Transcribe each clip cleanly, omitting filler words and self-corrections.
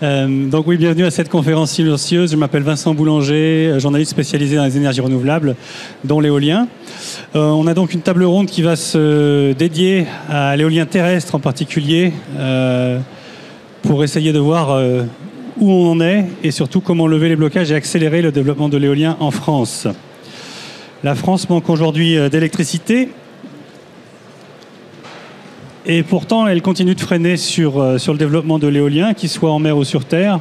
Donc oui, bienvenue à cette conférence silencieuse. Je m'appelle Vincent Boulanger, journaliste spécialisé dans les énergies renouvelables, dont l'éolien. On a donc une table ronde qui va se dédier à l'éolien terrestre en particulier, pour essayer de voir où on en est et surtout comment lever les blocages et accélérer le développement de l'éolien en France. La France manque aujourd'hui d'électricité. Et pourtant, elle continue de freiner sur le développement de l'éolien, qu'il soit en mer ou sur terre.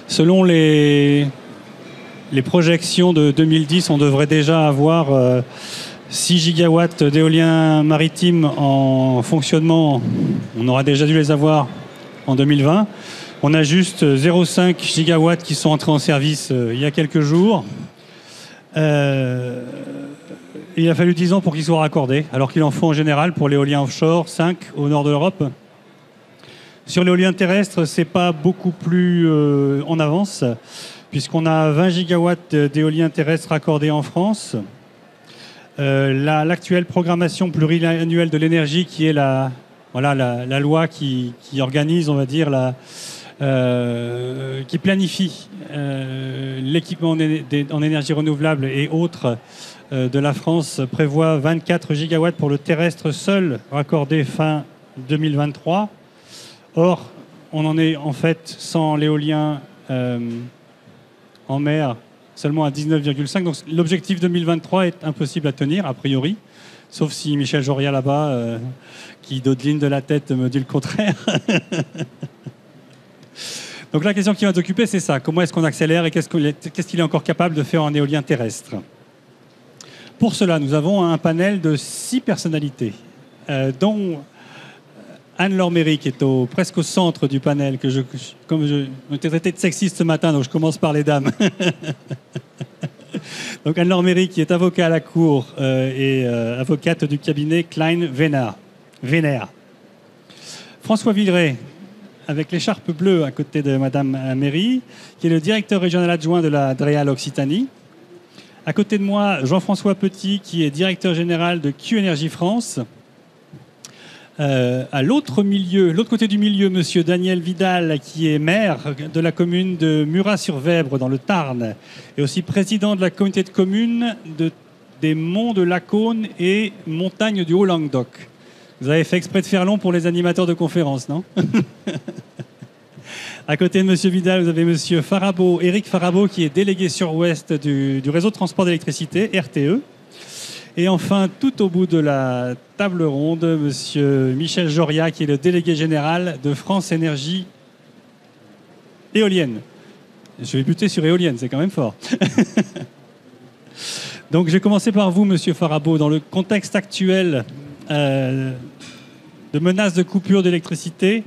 Selon les projections de 2010, on devrait déjà avoir 6 gigawatts d'éolien maritime en fonctionnement. On aura déjà dû les avoir en 2020. On a juste 0,5 gigawatts qui sont entrés en service il y a quelques jours. Il a fallu 10 ans pour qu'ils soient raccordés, alors qu'il en faut en général pour l'éolien offshore, 5 au nord de l'Europe. Sur l'éolien terrestre, c'est pas beaucoup plus en avance, puisqu'on a 20 gigawatts d'éolien terrestre raccordés en France. L'actuelle programmation pluriannuelle de l'énergie, qui est la loi qui organise, on va dire, qui planifie l'équipement en énergie renouvelable et autres de la France, prévoit 24 gigawatts pour le terrestre seul, raccordé fin 2023. Or, on en est en fait, sans l'éolien en mer, seulement à 19,5. Donc l'objectif 2023 est impossible à tenir, a priori, sauf si Michel Joria là-bas, qui dodeline de la tête, me dit le contraire. Donc la question qui va t'occuper, c'est ça. Comment est-ce qu'on accélère et qu'est-ce qu'il est encore capable de faire en éolien terrestre? Pour cela, nous avons un panel de 6 personnalités, dont Anne-Laure Méry, qui est presque au centre du panel, comme je m'étais traité de sexiste ce matin, donc je commence par les dames. Donc Anne-Laure Méry, qui est avocat à la Cour et avocate du cabinet Klein Vénère. François Villeray, avec l'écharpe bleue à côté de Madame Méry, qui est le directeur régional adjoint de la DREAL Occitanie. À côté de moi, Jean-François Petit, qui est directeur général de Q-Énergie France. À l'autre côté du milieu, monsieur Daniel Vidal, qui est maire de la commune de Murat-sur-Vèbre, dans le Tarn, et aussi président de la communauté de communes des monts de Lacaune et montagnes du Haut-Languedoc. Vous avez fait exprès de faire long pour les animateurs de conférences, non? À côté de M. Vidal, vous avez M. Farabaud, Éric Farabaud, qui est délégué sur-ouest du réseau de transport d'électricité, RTE. Et enfin, tout au bout de la table ronde, M. Michel Joria, qui est le délégué général de France Énergie Éolienne. Je vais buter sur éolienne, c'est quand même fort. Donc, je vais commencer par vous, M. Farabaud. Dans le contexte actuel de menaces de coupure d'électricité,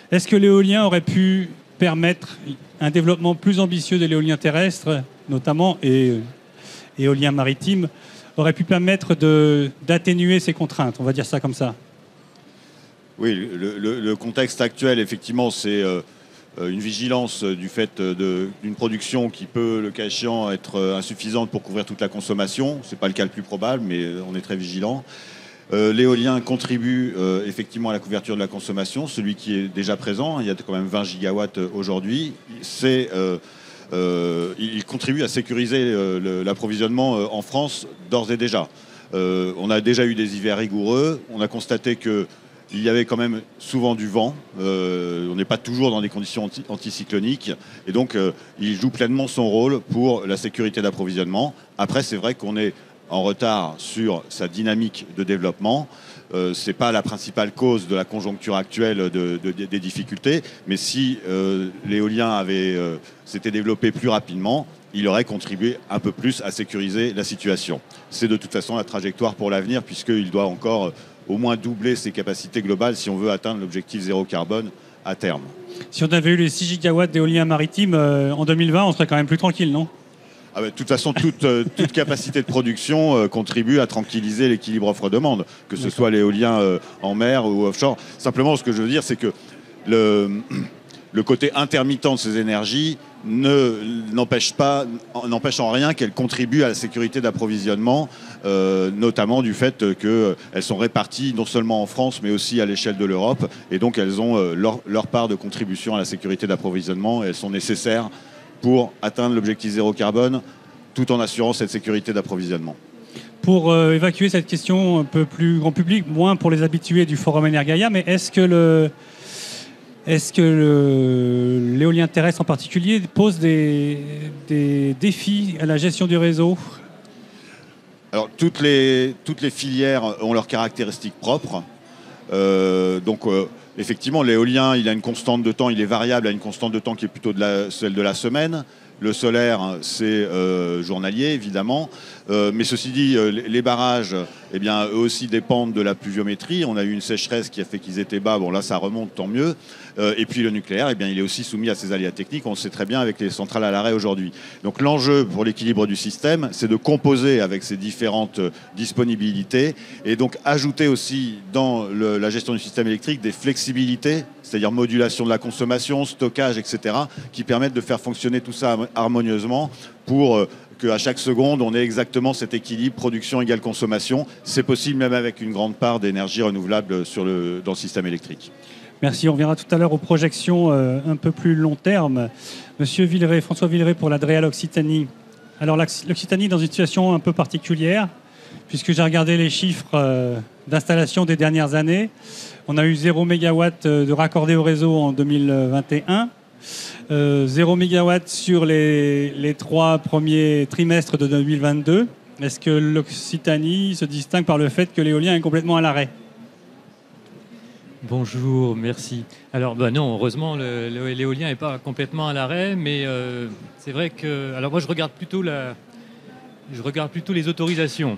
est-ce que l'éolien aurait pu permettre un développement plus ambitieux de l'éolien terrestre, notamment, et éolien maritime, aurait pu permettre d'atténuer ces contraintes? On va dire ça comme ça. Oui, le contexte actuel, effectivement, c'est une vigilance du fait d'une production qui peut, le cas échéant, être insuffisante pour couvrir toute la consommation. Ce n'est pas le cas le plus probable, mais on est très vigilant. L'éolien contribue effectivement à la couverture de la consommation, celui qui est déjà présent. Il y a quand même 20 gigawatts aujourd'hui. Il contribue à sécuriser l'approvisionnement en France d'ores et déjà. On a déjà eu des hivers rigoureux. On a constaté qu'il y avait quand même souvent du vent. On n'est pas toujours dans des conditions anticycloniques. Et donc, il joue pleinement son rôle pour la sécurité d'approvisionnement. Après, c'est vrai qu'on est en retard sur sa dynamique de développement. Ce n'est pas la principale cause de la conjoncture actuelle des difficultés, mais si l'éolien s'était développé plus rapidement, il aurait contribué un peu plus à sécuriser la situation. C'est de toute façon la trajectoire pour l'avenir, puisqu'il doit encore au moins doubler ses capacités globales si on veut atteindre l'objectif zéro carbone à terme. Si on avait eu les 6 gigawatts d'éolien maritime en 2020, on serait quand même plus tranquille, non? De toute façon, toute capacité de production contribue à tranquilliser l'équilibre offre-demande, que ce soit l'éolien en mer ou offshore. Simplement, ce que je veux dire, c'est que le côté intermittent de ces énergies n'empêche en rien qu'elles contribuent à la sécurité d'approvisionnement, notamment du fait qu'elles sont réparties non seulement en France, mais aussi à l'échelle de l'Europe. Et donc, elles ont leur part de contribution à la sécurité d'approvisionnement. Et elles sont nécessaires pour atteindre l'objectif zéro carbone, tout en assurant cette sécurité d'approvisionnement. Pour évacuer cette question un peu plus grand public, moins pour les habitués du Forum Energaia, mais est-ce que l'éolien terrestre en particulier pose des défis à la gestion du réseau ? Alors, toutes les filières ont leurs caractéristiques propres. Effectivement, l'éolien, il a une constante de temps, il est variable à une constante de temps qui est plutôt celle de la semaine. Le solaire, c'est journalier, évidemment. Mais ceci dit, les barrages, eh bien, eux aussi dépendent de la pluviométrie. On a eu une sécheresse qui a fait qu'ils étaient bas. Bon, là, ça remonte, tant mieux. Et puis le nucléaire, eh bien, il est aussi soumis à ces aléas techniques. On le sait très bien avec les centrales à l'arrêt aujourd'hui. Donc l'enjeu pour l'équilibre du système, c'est de composer avec ces différentes disponibilités et donc ajouter aussi dans la gestion du système électrique des flexibilités, c'est-à-dire modulation de la consommation, stockage, etc., qui permettent de faire fonctionner tout ça harmonieusement pour qu'à chaque seconde, on ait exactement cet équilibre production égale consommation. C'est possible même avec une grande part d'énergie renouvelable dans le système électrique. Merci. On reviendra tout à l'heure aux projections un peu plus long terme. Monsieur Villeray, François Villeray pour l'Adréal Occitanie. Alors l'Occitanie est dans une situation un peu particulière, puisque j'ai regardé les chiffres d'installation des dernières années. On a eu 0 MW de raccordés au réseau en 2021. 0 MW sur les 3 premiers trimestres de 2022. Est-ce que l'Occitanie se distingue par le fait que l'éolien est complètement à l'arrêt ? Bonjour, merci. Alors non, heureusement, l'éolien n'est pas complètement à l'arrêt, mais c'est vrai que... Alors moi, je regarde plutôt les autorisations.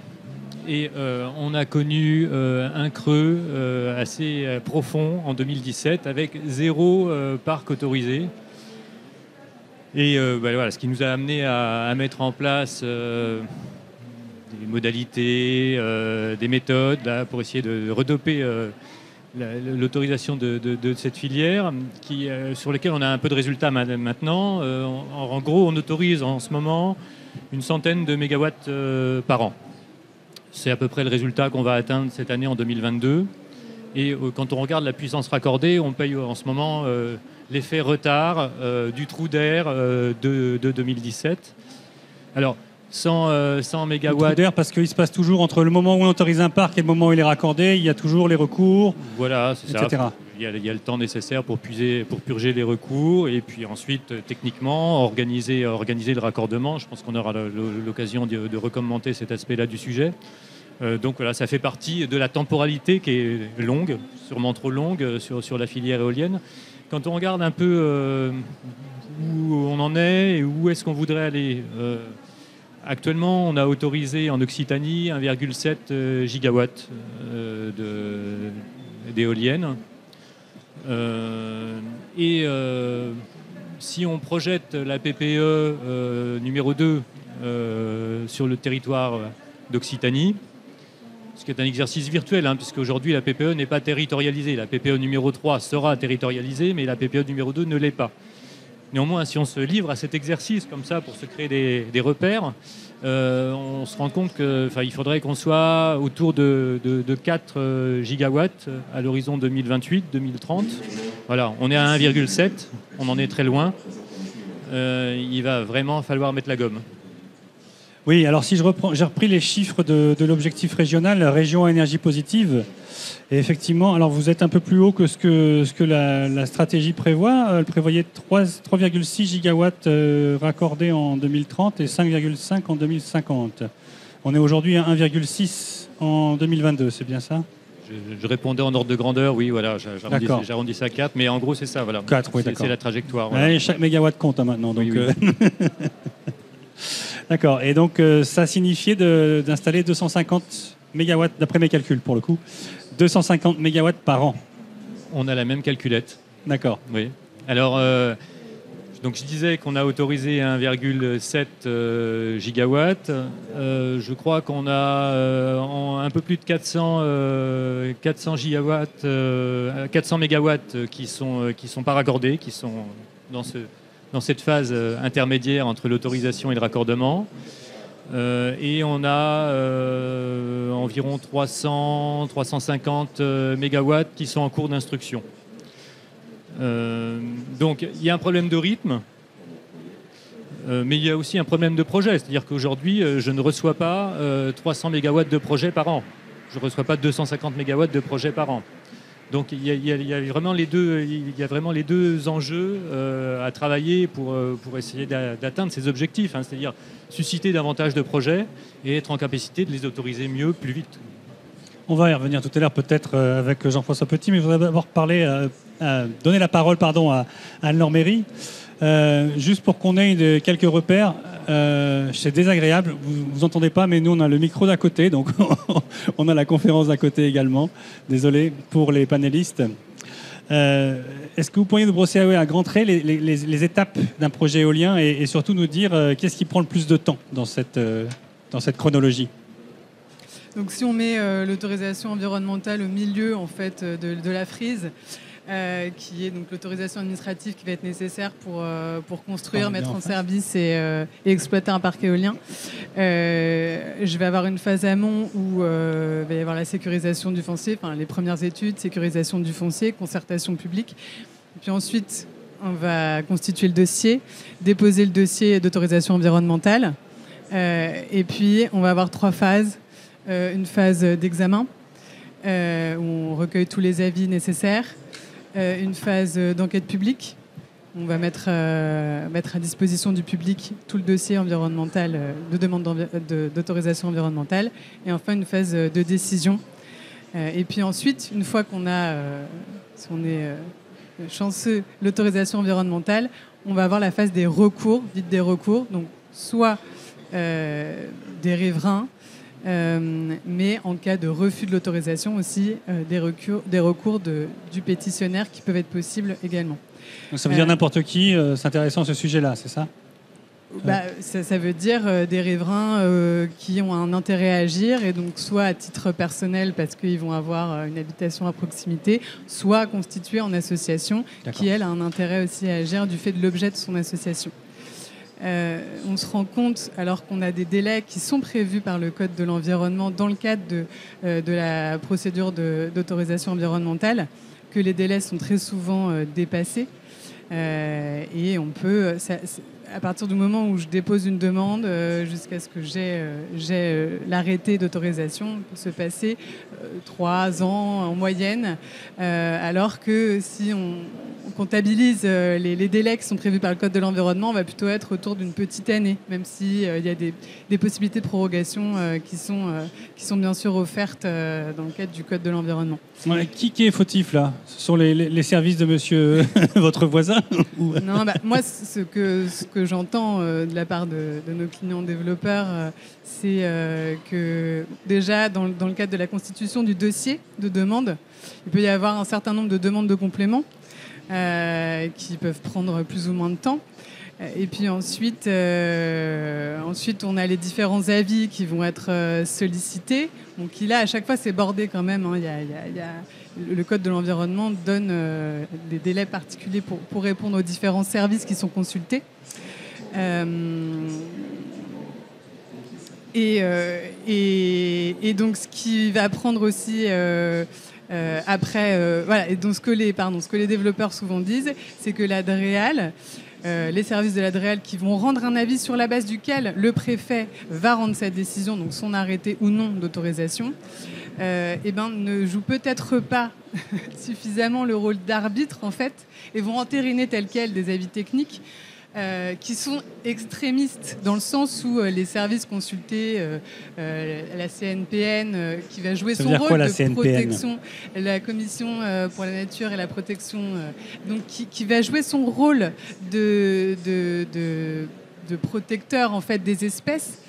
Et on a connu un creux assez profond en 2017 avec 0 parc autorisé. Et voilà, ce qui nous a amené à mettre en place des modalités, des méthodes là, pour essayer de redoper l'autorisation de cette filière sur lesquelles on a un peu de résultats maintenant. En gros, on autorise en ce moment une centaine de mégawatts par an. C'est à peu près le résultat qu'on va atteindre cette année en 2022. Et quand on regarde la puissance raccordée, on paye en ce moment l'effet retard du trou d'air de 2017. Alors, 100 mégawatts... Le trou d'air, parce qu'il se passe toujours entre le moment où on autorise un parc et le moment où il est raccordé, il y a toujours les recours, voilà, c'est etc. Ça. Il y a le temps nécessaire pour purger les recours et puis ensuite, techniquement, organiser le raccordement. Je pense qu'on aura l'occasion de recommenter cet aspect-là du sujet. Donc voilà, ça fait partie de la temporalité qui est longue, sûrement trop longue sur la filière éolienne. Quand on regarde un peu où on en est et où est-ce qu'on voudrait aller, actuellement, on a autorisé en Occitanie 1,7 gigawatts d'éoliennes. Si on projette la PPE numéro 2 sur le territoire d'Occitanie, ce qui est un exercice virtuel, puisque aujourd'hui la PPE n'est pas territorialisée. La PPE numéro 3 sera territorialisée, mais la PPE numéro 2 ne l'est pas. Néanmoins, si on se livre à cet exercice comme ça pour se créer des repères, on se rend compte qu'il faudrait qu'on soit autour de 4 gigawatts à l'horizon 2028-2030. Voilà, on est à 1,7, on en est très loin. Il va vraiment falloir mettre la gomme. Oui, alors si j'ai repris les chiffres de l'objectif régional, la région à énergie positive. Et effectivement, alors vous êtes un peu plus haut que ce que la stratégie prévoit. Elle prévoyait 3,6 gigawatts raccordés en 2030 et 5,5 en 2050. On est aujourd'hui à 1,6 en 2022, c'est bien ça ? Je répondais en ordre de grandeur, oui, voilà, j'arrondis à 4, mais en gros c'est ça, voilà. 4, oui, d'accord. C'est la trajectoire. Voilà. Allez, chaque mégawatt compte maintenant. Donc, oui. D'accord, et donc ça signifiait d'installer 250 mégawatts, d'après mes calculs pour le coup, 250 mégawatts par an. On a la même calculette. D'accord. Oui. Alors, je Donc je disais qu'on a autorisé 1,7 gigawatts. Je crois qu'on a un peu plus de 400 gigawatts, 400 mégawatts qui sont pas raccordés, qui sont dans cette phase intermédiaire entre l'autorisation et le raccordement. Et on a environ 350 mégawatts qui sont en cours d'instruction. Donc il y a un problème de rythme, mais il y a aussi un problème de projet. C'est-à-dire qu'aujourd'hui, je ne reçois pas 300 mégawatts de projet par an. Je ne reçois pas 250 mégawatts de projet par an. Donc il y a vraiment les deux enjeux à travailler pour essayer d'atteindre ces objectifs, hein, c'est-à-dire susciter davantage de projets et être en capacité de les autoriser mieux, plus vite. On va y revenir tout à l'heure peut-être avec Jean-François Petit, mais je voudrais d'abord donner la parole à Anne-Laure Méry. Juste pour qu'on ait quelques repères, c'est désagréable, vous entendez pas, mais nous on a le micro d'à côté, donc on a la conférence d'à côté également. Désolé pour les panélistes. Est-ce que vous pourriez nous brosser à grands traits les étapes d'un projet éolien et surtout nous dire qu'est-ce qui prend le plus de temps dans cette chronologie? Donc si on met l'autorisation environnementale au milieu en fait de la frise, qui est donc l'autorisation administrative qui va être nécessaire pour construire, mettre en service et exploiter un parc éolien. Je vais avoir une phase amont où il va y avoir la sécurisation du foncier, enfin les premières études, sécurisation du foncier, concertation publique. Puis ensuite, on va constituer le dossier, déposer le dossier d'autorisation environnementale. Et puis, on va avoir 3 phases. Une phase d'examen, où on recueille tous les avis nécessaires. Une phase d'enquête publique. On va mettre à disposition du public tout le dossier environnemental de demande d'autorisation environnementale. Et enfin, une phase de décision. Et puis ensuite, une fois qu'on a, si on est chanceux, l'autorisation environnementale, on va avoir la phase des recours, dite des recours. Donc, soit des riverains, mais en cas de refus de l'autorisation aussi, des recours du pétitionnaire qui peuvent être possibles également. Donc ça veut dire n'importe qui s'intéressant à ce sujet-là, c'est ça? Ça veut dire des riverains qui ont un intérêt à agir, et donc soit à titre personnel parce qu'ils vont avoir une habitation à proximité, soit constitués en association qui, elle, a un intérêt aussi à agir du fait de l'objet de son association. On se rend compte, alors qu'on a des délais qui sont prévus par le Code de l'environnement dans le cadre de la procédure d'autorisation environnementale, que les délais sont très souvent dépassés. Et on peut, à partir du moment où je dépose une demande jusqu'à ce que j'ai l'arrêté d'autorisation, peut se passer 3 ans en moyenne, alors que si on comptabilise les délais qui sont prévus par le Code de l'environnement, on va plutôt être autour d'une petite année, même s'il y a des possibilités de prorogation qui sont bien sûr offertes dans le cadre du Code de l'environnement. Ouais, qui est fautif là? Ce sont les services de monsieur votre voisin? Non, moi, ce que j'entends de la part de nos clients développeurs, c'est que déjà, dans le cadre de la constitution du dossier de demande, il peut y avoir un certain nombre de demandes de compléments qui peuvent prendre plus ou moins de temps. Et puis ensuite, on a les différents avis qui vont être sollicités. Donc là, à chaque fois, c'est bordé quand même. Hein. Le Code de l'environnement donne des délais particuliers pour répondre aux différents services qui sont consultés. Et donc, ce qui va prendre aussi... voilà. Et donc, ce que les développeurs souvent disent, c'est que la DREAL... les services de la DREAL qui vont rendre un avis sur la base duquel le préfet va rendre sa décision, donc son arrêté ou non d'autorisation, ne jouent peut-être pas suffisamment le rôle d'arbitre en fait, et vont entériner tel quel des avis techniques qui sont extrémistes dans le sens où les services consultés, la CNPN qui va jouer son rôle de protection, la Commission pour la nature et la protection, donc qui va jouer son rôle de protecteur en fait des espèces.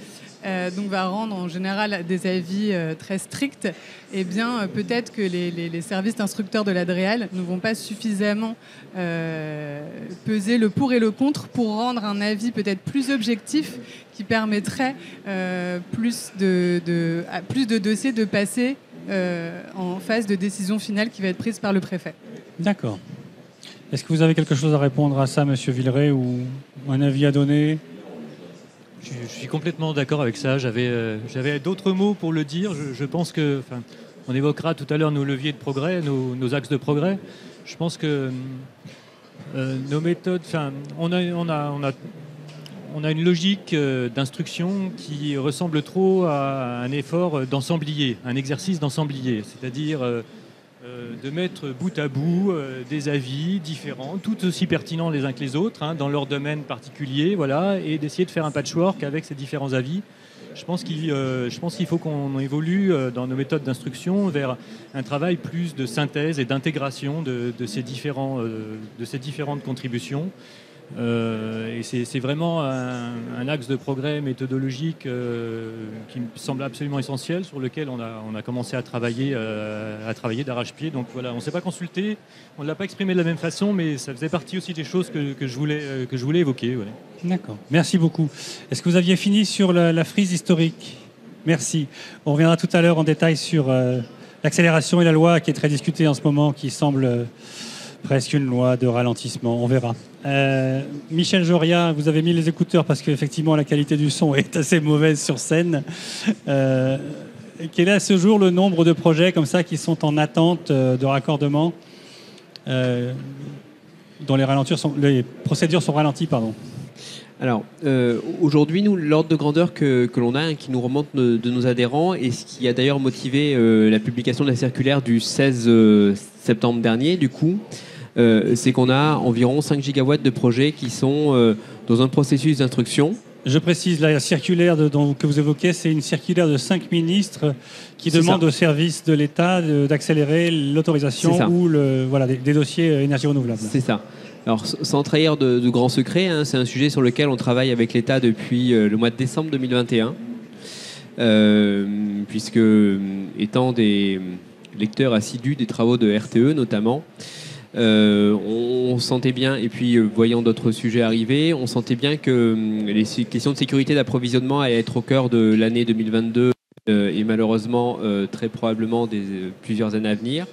Donc va rendre en général des avis très stricts, et bien peut-être que les services instructeurs de la DREAL ne vont pas suffisamment peser le pour et le contre pour rendre un avis peut-être plus objectif qui permettrait plus de dossiers de passer en phase de décision finale qui va être prise par le préfet. D'accord. Est-ce que vous avez quelque chose à répondre à ça, Monsieur Villeray, ou un avis à donner ? Je suis complètement d'accord avec ça. J'avais d'autres mots pour le dire. Je pense que, on évoquera tout à l'heure nos leviers de progrès, nos axes de progrès. Je pense que nos méthodes, on a une logique d'instruction qui ressemble trop à un effort d'ensemblier, un exercice d'ensemblier, c'est-à-dire de mettre bout à bout des avis différents, tout aussi pertinents les uns que les autres, dans leur domaine particulier, voilà, et d'essayer de faire un patchwork avec ces différents avis. Je pense qu'il faut qu'on évolue dans nos méthodes d'instruction vers un travail plus de synthèse et d'intégration de ces différentes contributions. Et c'est vraiment un axe de progrès méthodologique qui me semble absolument essentiel, sur lequel on a commencé à travailler d'arrache-pied. Donc voilà, on ne s'est pas consulté, on ne l'a pas exprimé de la même façon, mais ça faisait partie aussi des choses que je voulais évoquer. Ouais. D'accord, merci beaucoup. Est-ce que vous aviez fini sur la frise historique ? Merci. On reviendra tout à l'heure en détail sur l'accélération et la loi qui est très discutée en ce moment, qui semble presque une loi de ralentissement, on verra. Michel Joria, vous avez mis les écouteurs parce qu'effectivement la qualité du son est assez mauvaise sur scène. Quel est à ce jour le nombre de projets comme ça qui sont en attente de raccordement dont les procédures sont ralenties, pardon. Alors, aujourd'hui, nous, l'ordre de grandeur que l'on a, qui nous remonte de nos adhérents, et ce qui a d'ailleurs motivé la publication de la circulaire du 16 septembre dernier, du coup, c'est qu'on a environ 5 gigawatts de projets qui sont dans un processus d'instruction. Je précise, la circulaire que vous évoquez, c'est une circulaire de 5 ministres qui demandent aux services de l'État d'accélérer l'autorisation ou des dossiers énergie renouvelable. C'est ça. Alors, sans trahir de grands secrets, c'est un sujet sur lequel on travaille avec l'État depuis le mois de décembre 2021, puisque, étant des lecteurs assidus des travaux de RTE notamment, on sentait bien, et puis voyant d'autres sujets arriver, on sentait bien que les questions de sécurité d'approvisionnement allaient être au cœur de l'année 2022 et malheureusement très probablement plusieurs années à venir.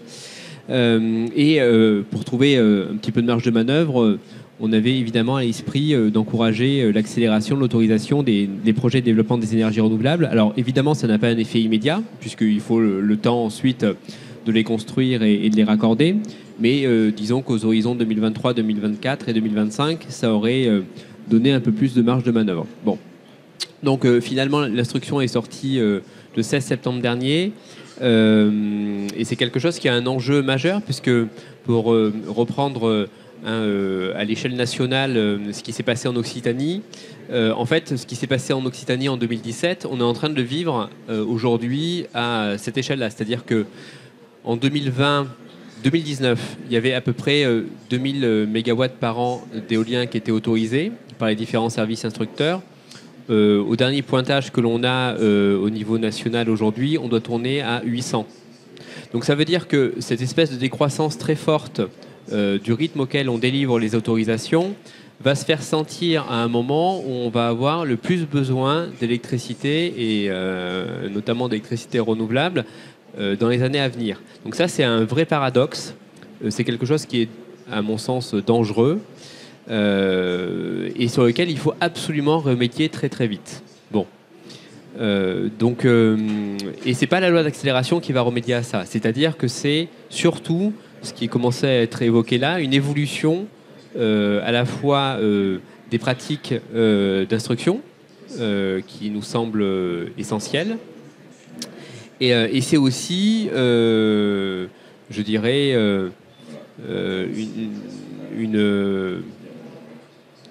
Pour trouver un petit peu de marge de manœuvre, on avait évidemment à l'esprit d'encourager l'accélération de l'autorisation des projets de développement des énergies renouvelables. Alors évidemment, ça n'a pas un effet immédiat, puisqu'il faut le temps ensuite de les construire et de les raccorder. Mais disons qu'aux horizons 2023, 2024 et 2025, ça aurait donné un peu plus de marge de manœuvre. Bon. Donc finalement, l'instruction est sortie le 16 septembre dernier. Et c'est quelque chose qui a un enjeu majeur, puisque pour reprendre à l'échelle nationale ce qui s'est passé en Occitanie, en fait, ce qui s'est passé en Occitanie en 2017, on est en train de le vivre aujourd'hui à cette échelle-là. C'est-à-dire qu'en 2019, il y avait à peu près 2000 mégawatts par an d'éolien qui étaient autorisés par les différents services instructeurs. Au dernier pointage que l'on a au niveau national aujourd'hui, on doit tourner à 800. Donc ça veut dire que cette espèce de décroissance très forte du rythme auquel on délivre les autorisations va se faire sentir à un moment où on va avoir le plus besoin d'électricité et notamment d'électricité renouvelable dans les années à venir. Donc ça, c'est un vrai paradoxe. C'est quelque chose qui est, à mon sens, dangereux. Et sur lequel il faut absolument remédier très très vite. Bon. Et c'est pas la loi d'accélération qui va remédier à ça. C'est-à-dire que c'est surtout, ce qui commençait à être évoqué là, une évolution à la fois des pratiques d'instruction qui nous semblent essentielles. Et c'est aussi, je dirais, une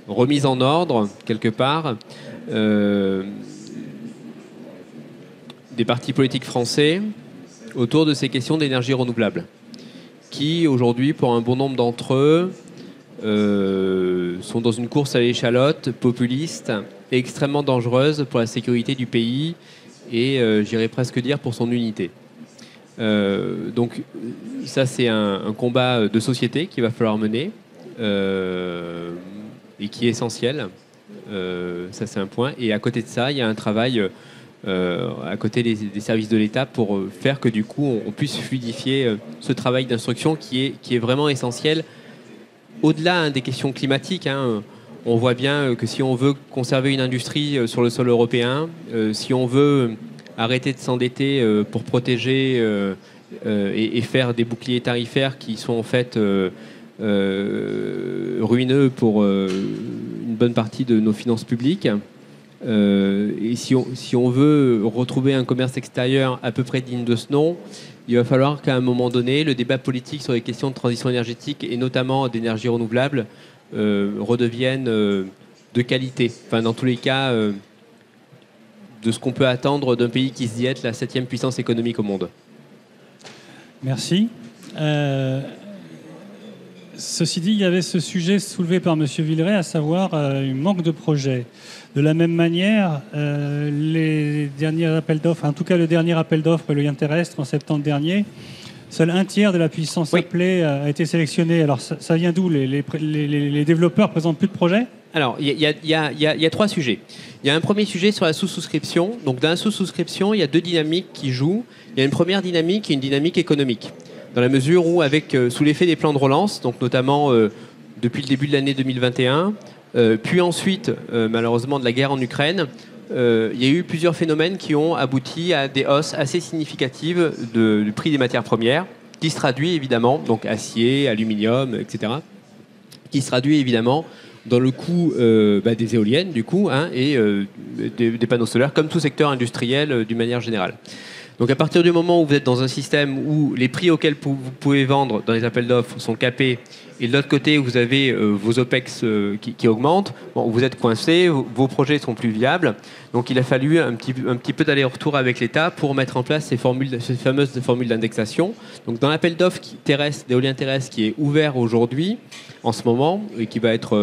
remise en ordre, quelque part, des partis politiques français autour de ces questions d'énergie renouvelable, qui, aujourd'hui, pour un bon nombre d'entre eux, sont dans une course à l'échalote populiste et extrêmement dangereuse pour la sécurité du pays et, j'irais presque dire, pour son unité. Donc, ça, c'est un combat de société qu'il va falloir mener. et qui est essentiel. Ça, c'est un point. Et à côté de ça, il y a un travail à côté des services de l'État pour faire que du coup, on puisse fluidifier ce travail d'instruction qui est vraiment essentiel. Au-delà des questions climatiques, on voit bien que si on veut conserver une industrie sur le sol européen, si on veut arrêter de s'endetter pour protéger et faire des boucliers tarifaires qui sont en fait ruineux pour une bonne partie de nos finances publiques, et si on veut retrouver un commerce extérieur à peu près digne de ce nom, il va falloir qu'à un moment donné, le débat politique sur les questions de transition énergétique et notamment d'énergie renouvelable redevienne de qualité. Enfin, dans tous les cas, de ce qu'on peut attendre d'un pays qui se dit être la 7e puissance économique au monde. Merci. Ceci dit, il y avait ce sujet soulevé par M. Villeray, à savoir un manque de projets. De la même manière, les derniers appels d'offres, en tout cas le dernier appel d'offres, l'éolien terrestre, en septembre dernier, seul un tiers de la puissance appelée a été sélectionné. Alors ça vient d'où? Les développeurs ne présentent plus de projets? Alors, il y a 3 sujets. Il y a un premier sujet sur la sous-souscription. Donc, dans la sous-souscription, il y a 2 dynamiques qui jouent. Il y a une première dynamique et une dynamique économique. Dans la mesure où, sous l'effet des plans de relance, donc notamment depuis le début de l'année 2021, puis ensuite, malheureusement, de la guerre en Ukraine, il y a eu plusieurs phénomènes qui ont abouti à des hausses assez significatives du prix des matières premières, qui se traduit évidemment, donc acier, aluminium, etc., qui se traduit évidemment dans le coût des éoliennes, du coup, et des panneaux solaires, comme tout secteur industriel d'une manière générale. Donc à partir du moment où vous êtes dans un système où les prix auxquels vous pouvez vendre dans les appels d'offres sont capés, et de l'autre côté vous avez vos OPEX qui augmentent, vous êtes coincé, vos projets sont plus viables. Donc il a fallu un petit peu d'aller-retour avec l'État pour mettre en place ces fameuses formules d'indexation. Donc dans l'appel d'offres d'éolien terrestre qui est ouvert aujourd'hui, en ce moment, et qui va être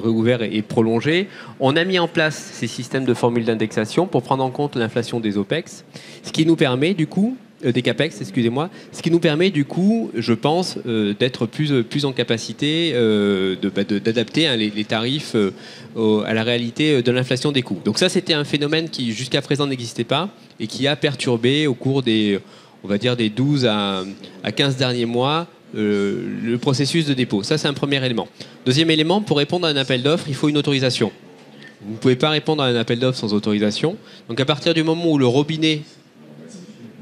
réouvert et prolongé, on a mis en place ces systèmes de formules d'indexation pour prendre en compte l'inflation des OPEX, ce qui nous permet du coup, des CAPEX, excusez-moi, ce qui nous permet du coup, je pense, d'être plus en capacité d'adapter les tarifs à la réalité de l'inflation des coûts. Donc ça, c'était un phénomène qui jusqu'à présent n'existait pas et qui a perturbé au cours des 12 à 15 derniers mois le processus de dépôt. Ça, c'est un premier élément. Deuxième élément, pour répondre à un appel d'offres, il faut une autorisation. Vous ne pouvez pas répondre à un appel d'offres sans autorisation. Donc à partir du moment où le robinet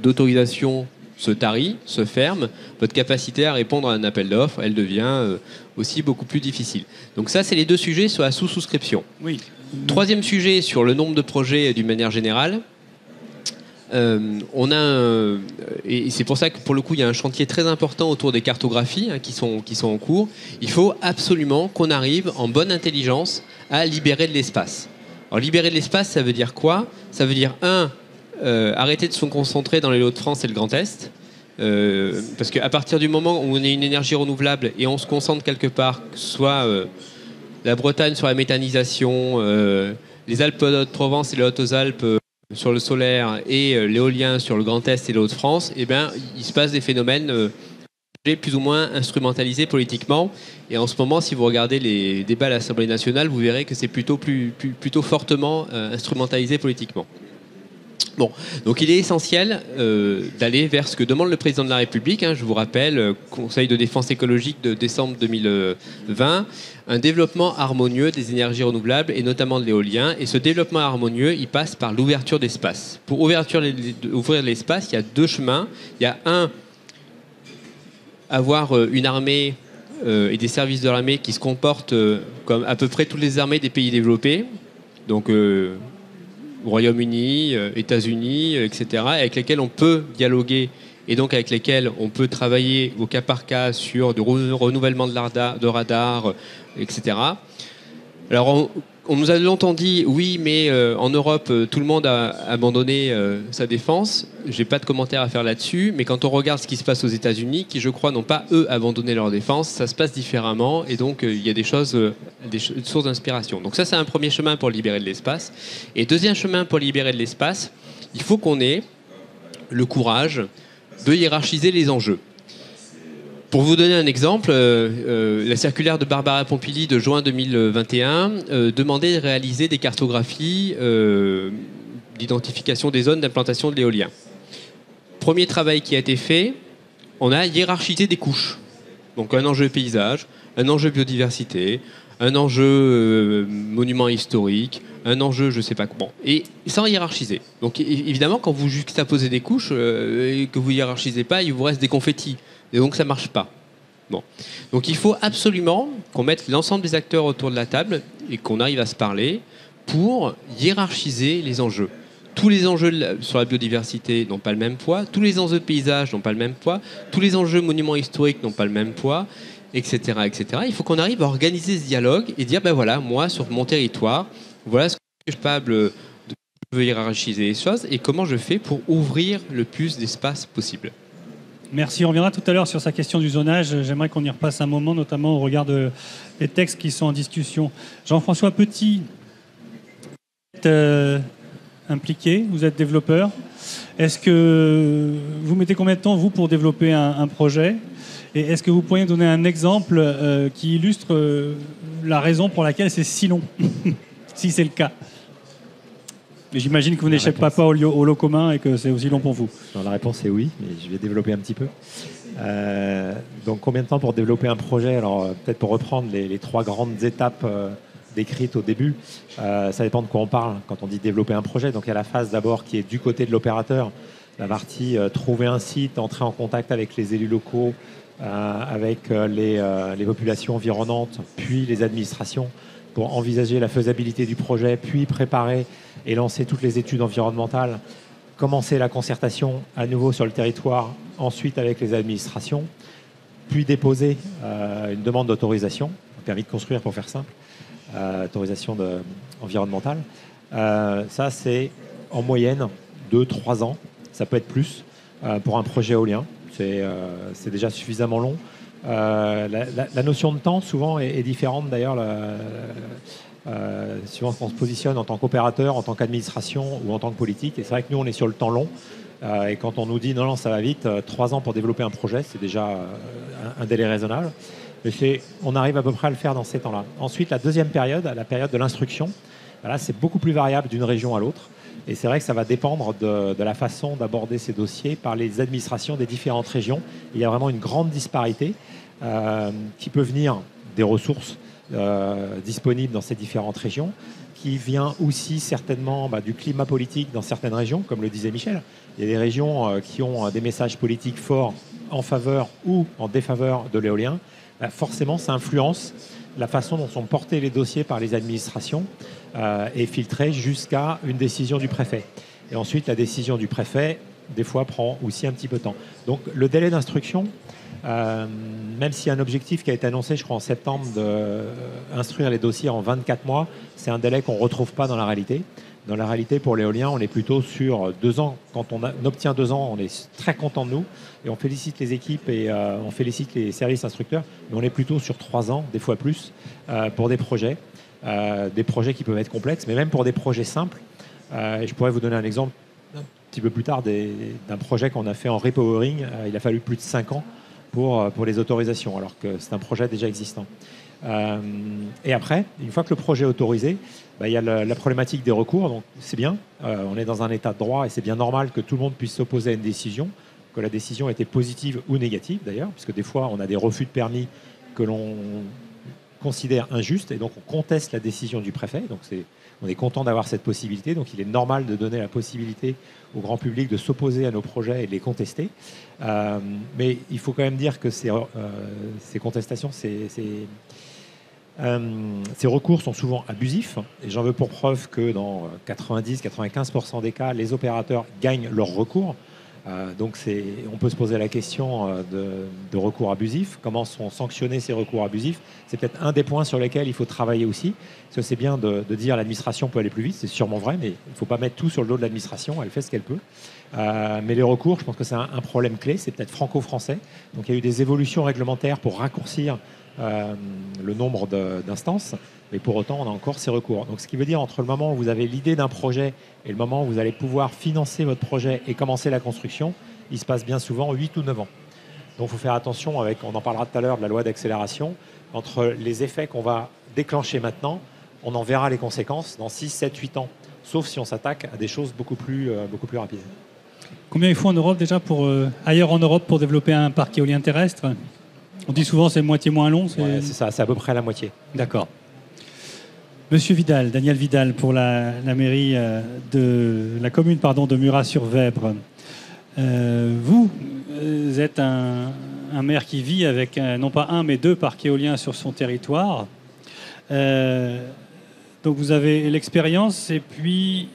d'autorisation se tarit, se ferme, votre capacité à répondre à un appel d'offres, elle devient aussi beaucoup plus difficile. Donc ça, c'est les 2 sujets sur la sous-souscription. Oui. Troisième sujet sur le nombre de projets d'une manière générale. Et c'est pour ça que pour le coup il y a un chantier très important autour des cartographies qui sont en cours. Il faut absolument qu'on arrive en bonne intelligence à libérer de l'espace. Alors libérer de l'espace, ça veut dire quoi? Ça veut dire arrêter de se concentrer dans les Hauts-de-France et le Grand Est, parce qu'à partir du moment où on a une énergie renouvelable et on se concentre quelque part, que ce soit la Bretagne sur la méthanisation, les Alpes-de-Haute-Provence et les Hautes-Alpes sur le solaire et l'éolien sur le Grand Est et les Hauts-de-France, il se passe des phénomènes plus ou moins instrumentalisés politiquement. Et en ce moment, si vous regardez les débats à l'Assemblée nationale, vous verrez que c'est plutôt fortement instrumentalisé politiquement. Bon, donc il est essentiel d'aller vers ce que demande le président de la République. Je vous rappelle, Conseil de défense écologique de décembre 2020, un développement harmonieux des énergies renouvelables et notamment de l'éolien. Et ce développement harmonieux, il passe par l'ouverture d'espace. Pour ouvrir l'espace, il y a 2 chemins. Il y a avoir une armée et des services de l'armée qui se comportent comme à peu près toutes les armées des pays développés. Donc Royaume-Uni, États-Unis, etc., avec lesquels on peut dialoguer et donc avec lesquels on peut travailler au cas par cas sur du renouvellement de radar, etc. Alors on nous a longtemps dit oui, mais en Europe tout le monde a abandonné sa défense. J'ai pas de commentaire à faire là-dessus, mais quand on regarde ce qui se passe aux États-Unis, qui je crois n'ont pas eux abandonné leur défense, ça se passe différemment et donc il y a des sources d'inspiration. Donc ça c'est un premier chemin pour libérer de l'espace. Et deuxième chemin pour libérer de l'espace, il faut qu'on ait le courage de hiérarchiser les enjeux. Pour vous donner un exemple, la circulaire de Barbara Pompili de juin 2021 demandait de réaliser des cartographies d'identification des zones d'implantation de l'éolien. Premier travail qui a été fait, on a hiérarchisé des couches. Donc un enjeu paysage, un enjeu biodiversité, un enjeu monument historique, un enjeu je sais pas comment, et sans hiérarchiser. Donc évidemment, quand vous juxtaposez des couches et que vous hiérarchisez pas, il vous reste des confettis. Et donc ça marche pas. Bon. Donc il faut absolument qu'on mette l'ensemble des acteurs autour de la table et qu'on arrive à se parler pour hiérarchiser les enjeux. Tous les enjeux sur la biodiversité n'ont pas le même poids, tous les enjeux de paysage n'ont pas le même poids, tous les enjeux monuments historiques n'ont pas le même poids, etc., etc. Il faut qu'on arrive à organiser ce dialogue et dire, ben voilà, moi, sur mon territoire, voilà ce que je suis capable de hiérarchiser les choses et comment je fais pour ouvrir le plus d'espace possible. Merci. On reviendra tout à l'heure sur sa question du zonage. J'aimerais qu'on y repasse un moment, notamment au regard des textes qui sont en discussion. Jean-François Petit, vous êtes impliqué, vous êtes développeur. Est-ce que vous mettez combien de temps, vous, pour développer un projet ? Et est-ce que vous pourriez donner un exemple qui illustre la raison pour laquelle c'est si long, si c'est le cas ? Mais j'imagine que vous n'échappez pas au lot commun et que c'est aussi long pour vous. Alors, la réponse est oui, mais je vais développer un petit peu. Donc combien de temps pour développer un projet ? Alors peut-être pour reprendre les trois grandes étapes décrites au début, ça dépend de quoi on parle quand on dit développer un projet. Donc il y a la phase d'abord qui est du côté de l'opérateur, la partie trouver un site, entrer en contact avec les élus locaux, avec les populations environnantes, puis les administrations, pour envisager la faisabilité du projet, puis préparer et lancer toutes les études environnementales, commencer la concertation à nouveau sur le territoire, ensuite avec les administrations, puis déposer une demande d'autorisation, un permis de construire pour faire simple, autorisation environnementale. Ça, c'est en moyenne 2-3 ans. Ça peut être plus pour un projet éolien. C'est déjà suffisamment long. La notion de temps, souvent, est différente d'ailleurs, suivant qu'on se positionne en tant qu'opérateur, en tant qu'administration ou en tant que politique. Et c'est vrai que nous, on est sur le temps long. Et quand on nous dit non, ça va vite, 3 ans pour développer un projet, c'est déjà un délai raisonnable. Mais on arrive à peu près à le faire dans ces temps-là. Ensuite, la deuxième période, la période de l'instruction, là, c'est beaucoup plus variable d'une région à l'autre. Et c'est vrai que ça va dépendre de la façon d'aborder ces dossiers par les administrations des différentes régions. Il y a vraiment une grande disparité qui peut venir des ressources disponibles dans ces différentes régions, qui vient aussi certainement du climat politique dans certaines régions, comme le disait Michel. Il y a des régions qui ont des messages politiques forts en faveur ou en défaveur de l'éolien. Forcément, ça influence la façon dont sont portés les dossiers par les administrations et filtrés jusqu'à une décision du préfet. Et ensuite, la décision du préfet, des fois, prend aussi un petit peu de temps. Donc, le délai d'instruction, même s'il y a un objectif qui a été annoncé, je crois, en septembre, d'instruire les dossiers en 24 mois, c'est un délai qu'on ne retrouve pas dans la réalité. Dans la réalité, pour l'éolien, on est plutôt sur 2 ans. Quand on obtient 2 ans, on est très content de nous. Et on félicite les équipes et on félicite les services instructeurs. Mais on est plutôt sur 3 ans, des fois plus, pour des projets. Des projets qui peuvent être complexes, mais même pour des projets simples. Et je pourrais vous donner un exemple un petit peu plus tard d'un projet qu'on a fait en repowering. Il a fallu plus de 5 ans pour les autorisations, alors que c'est un projet déjà existant. Et après, une fois que le projet est autorisé, il y a la problématique des recours. Donc c'est bien, on est dans un état de droit et c'est bien normal que tout le monde puisse s'opposer à une décision, que la décision était positive ou négative d'ailleurs, puisque des fois on a des refus de permis que l'on considère injustes et donc on conteste la décision du préfet. Donc on est content d'avoir cette possibilité. Donc il est normal de donner la possibilité au grand public de s'opposer à nos projets et de les contester. Mais il faut quand même dire que ces contestations, ces recours sont souvent abusifs. Et j'en veux pour preuve que dans 90-95% des cas, les opérateurs gagnent leur recours. Donc on peut se poser la question de recours abusifs. Comment sont sanctionnés ces recours abusifs ? C'est peut-être un des points sur lesquels il faut travailler aussi. Parce que c'est bien de dire l'administration peut aller plus vite, c'est sûrement vrai, mais il ne faut pas mettre tout sur le dos de l'administration, elle fait ce qu'elle peut. Mais les recours, je pense que c'est un problème clé, c'est peut-être franco-français. Donc il y a eu des évolutions réglementaires pour raccourcir le nombre d'instances, mais pour autant on a encore ces recours. Donc ce qui veut dire entre le moment où vous avez l'idée d'un projet et le moment où vous allez pouvoir financer votre projet et commencer la construction, il se passe bien souvent 8 ou 9 ans. Donc il faut faire attention avec, on en parlera tout à l'heure de la loi d'accélération, entre les effets qu'on va déclencher maintenant, on en verra les conséquences dans 6, 7, 8 ans, sauf si on s'attaque à des choses beaucoup plus rapides. Combien il faut en Europe déjà ailleurs en Europe pour développer un parc éolien terrestre? On dit souvent c'est moitié moins long. C'est ça, c'est à peu près la moitié. D'accord. Monsieur Vidal, Daniel Vidal, pour la mairie de la commune de Murat-sur-Vèbre. Vous êtes un maire qui vit avec non pas un mais 2 parcs éoliens sur son territoire. Donc vous avez l'expérience et puis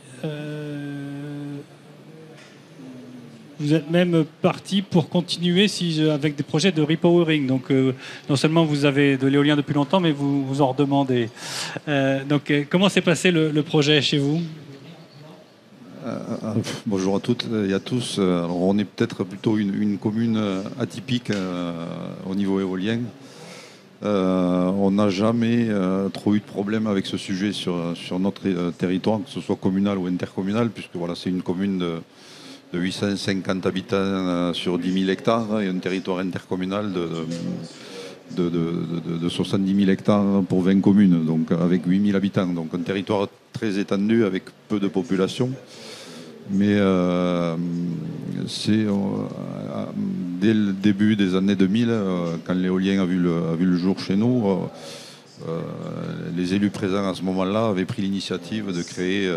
vous êtes même parti pour continuer avec des projets de repowering. Donc non seulement vous avez de l'éolien depuis longtemps, mais vous en redemandez. Donc comment s'est passé le projet chez vous? Bonjour à toutes et à tous. Alors, on est peut-être plutôt une commune atypique au niveau éolien. On n'a jamais trop eu de problème avec ce sujet sur notre territoire, que ce soit communal ou intercommunal, puisque voilà, c'est une commune de 850 habitants sur 10 000 hectares et un territoire intercommunal de 70 000 hectares pour 20 communes, donc avec 8 000 habitants. Donc un territoire très étendu avec peu de population. Mais dès le début des années 2000, quand l'éolien a vu le jour chez nous, les élus présents à ce moment-là avaient pris l'initiative de créer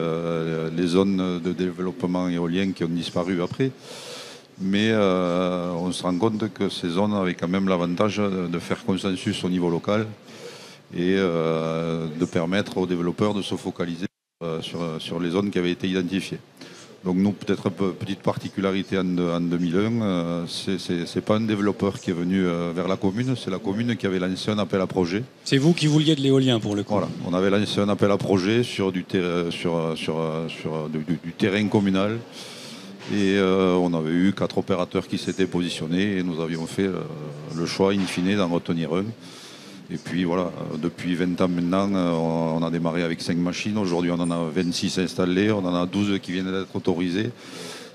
les zones de développement éolien qui ont disparu après. Mais on se rend compte que ces zones avaient quand même l'avantage de faire consensus au niveau local et de permettre aux développeurs de se focaliser sur les zones qui avaient été identifiées. Donc nous, peut-être petite particularité en 2001, c'est pas un développeur qui est venu vers la commune, c'est la commune qui avait lancé un appel à projet. C'est vous qui vouliez de l'éolien pour le coup. Voilà, on avait lancé un appel à projet sur du terrain communal et on avait eu 4 opérateurs qui s'étaient positionnés et nous avions fait le choix in fine d'en retenir un. Et puis voilà, depuis 20 ans maintenant, on a démarré avec 5 machines. Aujourd'hui, on en a 26 installées, on en a 12 qui viennent d'être autorisées.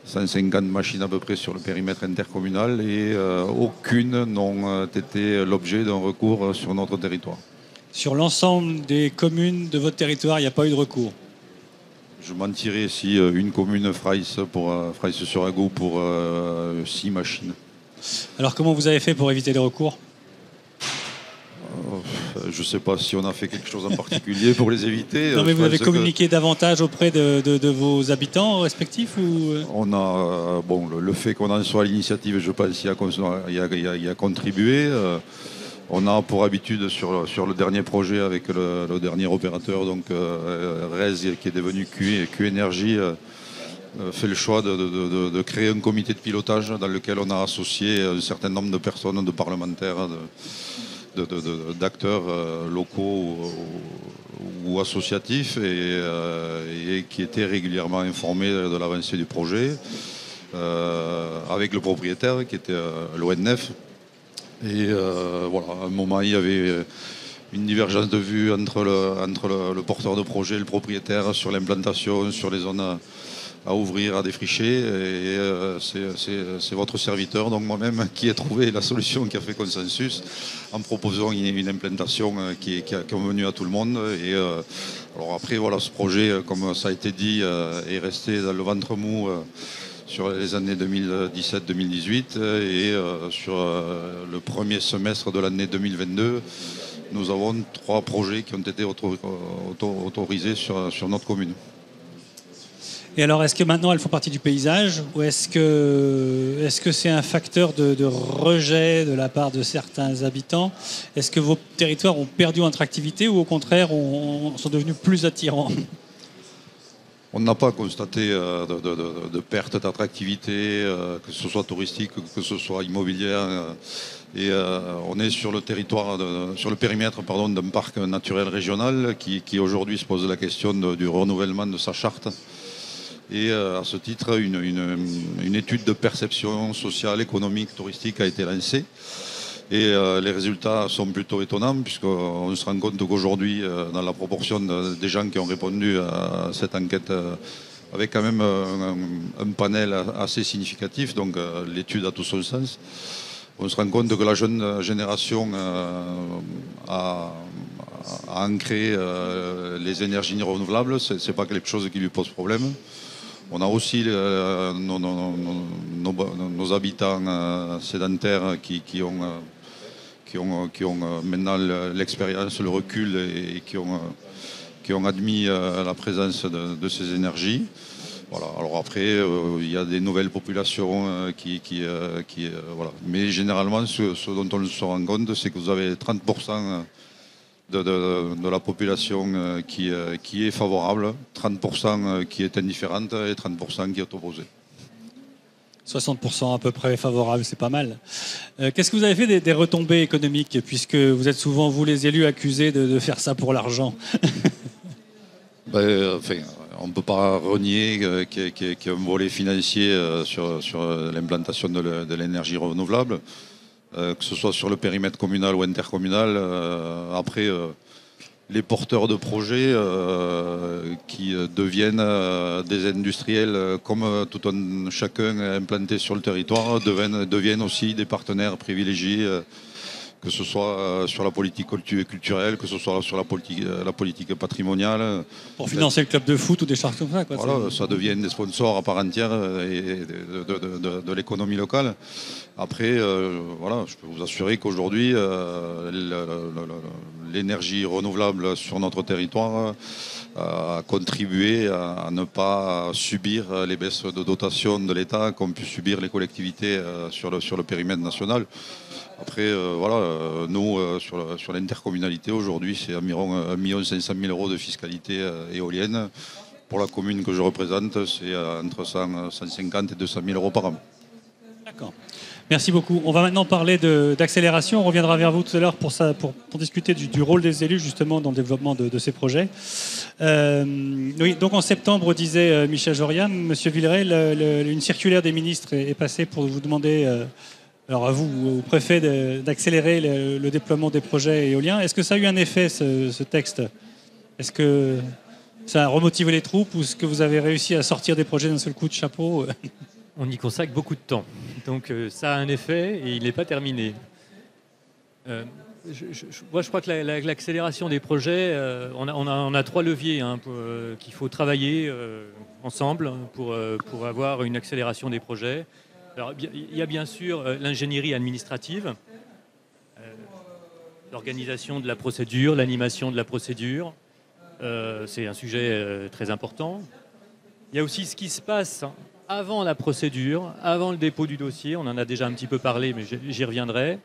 150 machines à peu près sur le périmètre intercommunal et aucune n'ont été l'objet d'un recours sur notre territoire. Sur l'ensemble des communes de votre territoire, il n'y a pas eu de recours? Je mentirais si une commune Fraisse-sur-Agout pour 6 machines. Alors comment vous avez fait pour éviter les recours? Je ne sais pas si on a fait quelque chose en particulier pour les éviter. Non, mais vous avez communiqué davantage auprez de vos habitants respectifs ou... On a le fait qu'on en soit à l'initiative, je pense, y a contribué. On a pour habitude sur le dernier projet avec le dernier opérateur, donc RES, qui est devenu Q Énergie, fait le choix de créer un comité de pilotage dans lequel on a associé un certain nombre de personnes, de parlementaires, d'acteurs locaux ou associatifs et qui étaient régulièrement informés de l'avancée du projet avec le propriétaire qui était l'ONF. Et voilà, à un moment il y avait une divergence de vue entre le porteur de projet et le propriétaire sur l'implantation, sur les zones à ouvrir, à défricher, et c'est votre serviteur, donc moi-même, qui ai trouvé la solution qui a fait consensus en proposant une implantation qui est convenue à tout le monde. Et alors après, voilà, ce projet, comme ça a été dit, est resté dans le ventre mou sur les années 2017-2018 et sur le premier semestre de l'année 2022, nous avons 3 projets qui ont été autorisés sur notre commune. Et alors, est-ce que maintenant elles font partie du paysage ou est-ce que c'est un facteur de rejet de la part de certains habitants? Est-ce que vos territoires ont perdu en attractivité ou au contraire sont devenus plus attirants? On n'a pas constaté de perte d'attractivité, que ce soit touristique, que ce soit immobilière. Et on est sur le territoire, sur le périmètre d'un parc naturel régional qui aujourd'hui se pose la question du renouvellement de sa charte. Et à ce titre, une étude de perception sociale, économique, touristique a été lancée. Et les résultats sont plutôt étonnants puisqu'on se rend compte qu'aujourd'hui, dans la proportion des gens qui ont répondu à cette enquête, avec quand même un panel assez significatif, donc l'étude a tout son sens. On se rend compte que la jeune génération a ancré les énergies renouvelables. Ce n'est pas quelque chose qui lui pose problème. On a aussi nos habitants sédentaires qui ont maintenant l'expérience, le recul et qui ont admis la présence de ces énergies. Voilà. Alors après, il y a des nouvelles populations voilà. Mais généralement, ce dont on se rend compte, c'est que vous avez 30% de la population qui est favorable, 30% qui est indifférente et 30% qui est opposée. 60% à peu près favorable, c'est pas mal. Qu'est-ce que vous avez fait des retombées économiques, puisque vous êtes souvent, vous les élus, accusés de faire ça pour l'argent? On ne peut pas renier qu'il y a un volet financier sur l'implantation de l'énergie renouvelable, que ce soit sur le périmètre communal ou intercommunal. Après, les porteurs de projets qui deviennent des industriels comme chacun implanté sur le territoire deviennent aussi des partenaires privilégiés, que ce soit sur la politique culturelle, que ce soit sur la politique patrimoniale. Pour financer le club de foot ou des choses comme ça, quoi. Voilà, ça devient des sponsors à part entière de l'économie locale. Après, voilà, je peux vous assurer qu'aujourd'hui, l'énergie renouvelable sur notre territoire a contribué à ne pas subir les baisses de dotation de l'État qu'ont pu subir les collectivités sur le périmètre national. Après, voilà, nous, sur l'intercommunalité, aujourd'hui, c'est environ 1 500 000 € de fiscalité éolienne. Pour la commune que je représente, c'est entre 150 et 200 000 € par an. D'accord. Merci beaucoup. On va maintenant parler d'accélération. On reviendra vers vous tout à l'heure pour discuter du rôle des élus, justement, dans le développement de ces projets. Oui, donc en septembre, disait Michel Joria, Monsieur Villeray, une circulaire des ministres est passée pour vous demander... alors à vous, au préfet, d'accélérer le déploiement des projets éoliens. Est-ce que ça a eu un effet, ce texte? Est-ce que ça a remotivé les troupes ou est-ce que vous avez réussi à sortir des projets d'un seul coup de chapeau? On y consacre beaucoup de temps. Donc ça a un effet et il n'est pas terminé. Moi, je crois que l'accélération des projets, on a 3 leviers qu'il faut travailler ensemble pour avoir une accélération des projets. Alors, il y a bien sûr l'ingénierie administrative, l'organisation de la procédure, l'animation de la procédure. C'est un sujet très important. Il y a aussi ce qui se passe avant la procédure, avant le dépôt du dossier. On en a déjà un petit peu parlé, mais j'y reviendrai.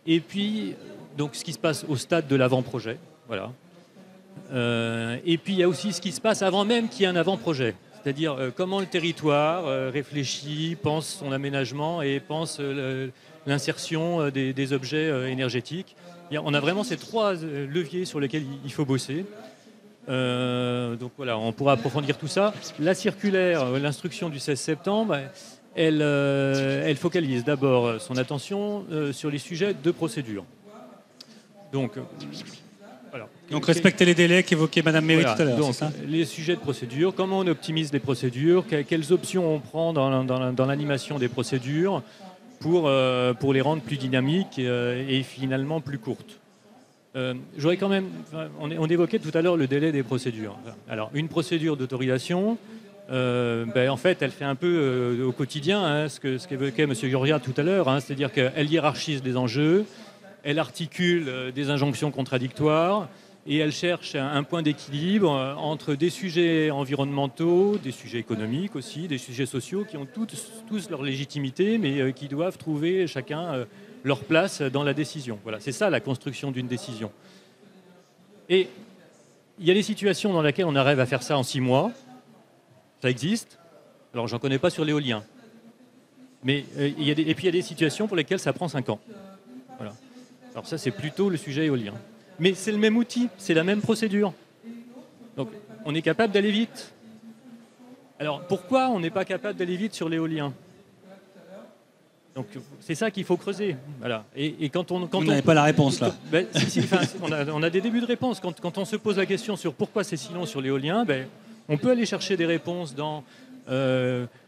Et puis, donc, ce qui se passe au stade de l'avant-projet. Voilà. Et puis, il y a aussi ce qui se passe avant même qu'il y ait un avant-projet. C'est-à-dire comment le territoire réfléchit, pense son aménagement et pense l'insertion des objets énergétiques. On a vraiment ces 3 leviers sur lesquels il faut bosser. Donc voilà, on pourra approfondir tout ça. La circulaire, l'instruction du 16 septembre, elle focalise d'abord son attention sur les sujets de procédure. Donc... voilà. Donc respecter les délais qu'évoquait Madame Méry tout à l'heure. Donc les sujets de procédure, comment on optimise les procédures, quelles options on prend dans l'animation des procédures pour les rendre plus dynamiques et finalement plus courtes. J'aurais quand même, on évoquait tout à l'heure le délai des procédures. Alors une procédure d'autorisation, en fait, elle fait un peu au quotidien ce qu'évoquait M. Joria tout à l'heure, c'est-à-dire qu'elle hiérarchise les enjeux, elle articule des injonctions contradictoires et elle cherche un point d'équilibre entre des sujets environnementaux, des sujets économiques aussi, des sujets sociaux qui ont tous leur légitimité, mais qui doivent trouver chacun leur place dans la décision. Voilà, c'est ça la construction d'une décision. Et il y a des situations dans lesquelles on arrive à faire ça en 6 mois. Ça existe. Alors, j'en connais pas sur l'éolien. Mais puis il y a des situations pour lesquelles ça prend 5 ans. Voilà. Alors ça, c'est plutôt le sujet éolien. Mais c'est le même outil, c'est la même procédure. Donc, on est capable d'aller vite. Alors, pourquoi on n'est pas capable d'aller vite sur l'éolien? Donc, c'est ça qu'il faut creuser. Voilà. Et quand on n'avez pas la réponse, là. On a des débuts de réponse. Quand on se pose la question sur pourquoi c'est si long sur l'éolien, on peut aller chercher des réponses dans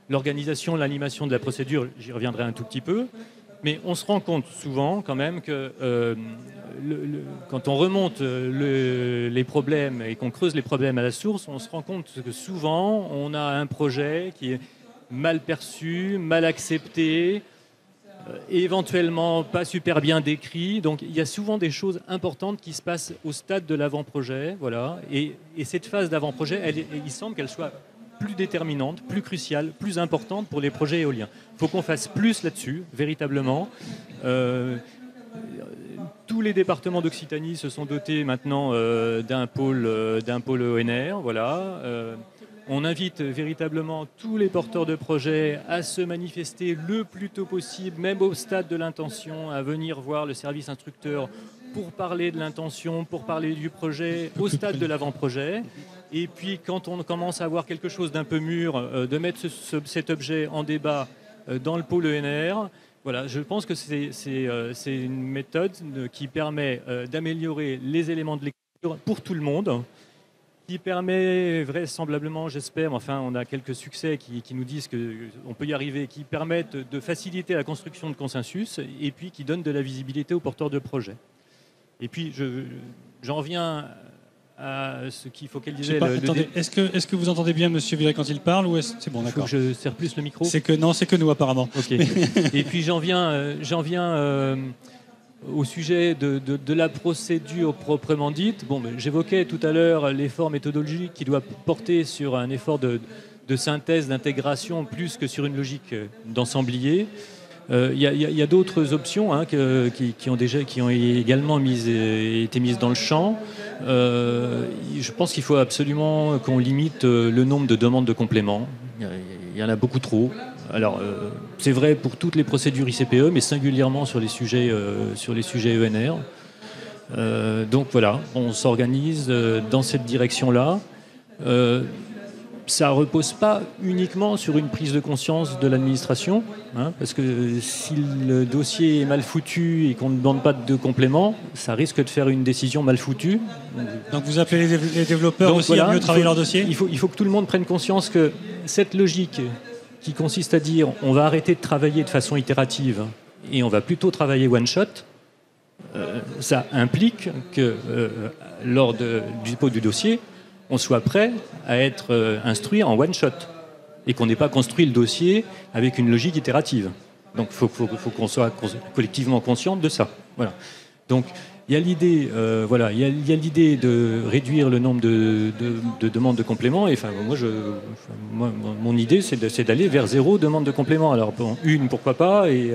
l'organisation, l'animation de la procédure. J'y reviendrai un tout petit peu. Mais on se rend compte souvent quand même que quand on remonte les problèmes et qu'on creuse les problèmes à la source, on se rend compte que souvent on a un projet qui est mal perçu, mal accepté, éventuellement pas super bien décrit. Donc il y a souvent des choses importantes qui se passent au stade de l'avant-projet. Voilà. Et cette phase d'avant-projet, il semble qu'elle soit plus déterminante, plus cruciale, plus importante pour les projets éoliens. Il faut qu'on fasse plus là-dessus, véritablement. Tous les départements d'Occitanie se sont dotés maintenant d'un pôle ONR. Voilà. On invite véritablement tous les porteurs de projets à se manifester le plus tôt possible, même au stade de l'intention, à venir voir le service instructeur pour parler de l'intention, pour parler du projet, au stade de l'avant-projet. Et puis, quand on commence à avoir quelque chose d'un peu mûr, de mettre cet objet en débat dans le pôle ENR. Voilà, je pense que c'est une méthode qui permet d'améliorer les éléments de lecture pour tout le monde, qui permet vraisemblablement, j'espère, enfin on a quelques succès qui nous disent qu'on peut y arriver, qui permettent de faciliter la construction de consensus et puis qui donnent de la visibilité aux porteurs de projets. Et puis j'en viens à ce qu'il faut qu'elle disait. Attendez, est-ce que vous entendez bien Monsieur Villeret quand il parle ou c'est bon, d'accord. Faut que je serre plus le micro. C'est que nous apparemment. Ok. Et puis j'en viens au sujet de la procédure proprement dite. Bon, j'évoquais tout à l'heure l'effort méthodologique qui doit porter sur un effort de synthèse, d'intégration, plus que sur une logique d'ensemblier. Il y a d'autres options qui ont également été mises dans le champ. Je pense qu'il faut absolument qu'on limite le nombre de demandes de compléments. Il y en a beaucoup trop. Alors, c'est vrai pour toutes les procédures ICPE, mais singulièrement sur les sujets ENR. Donc voilà, on s'organise dans cette direction-là. Ça ne repose pas uniquement sur une prise de conscience de l'administration, parce que si le dossier est mal foutu et qu'on ne demande pas de complément, ça risque de faire une décision mal foutue. Donc vous appelez les développeurs aussi à mieux travailler leur dossier ? Il faut que tout le monde prenne conscience que cette logique qui consiste à dire on va arrêter de travailler de façon itérative et on va plutôt travailler one-shot, ça implique que lors du dépôt du dossier, on soit prêt à être instruit en one-shot et qu'on n'ait pas construit le dossier avec une logique itérative. Donc il faut qu'on soit collectivement conscient de ça. Voilà. Donc il y a l'idée de réduire le nombre de demandes de compléments. Et enfin, mon idée, c'est d'aller vers 0 demande de complément. Alors une, pourquoi pas, et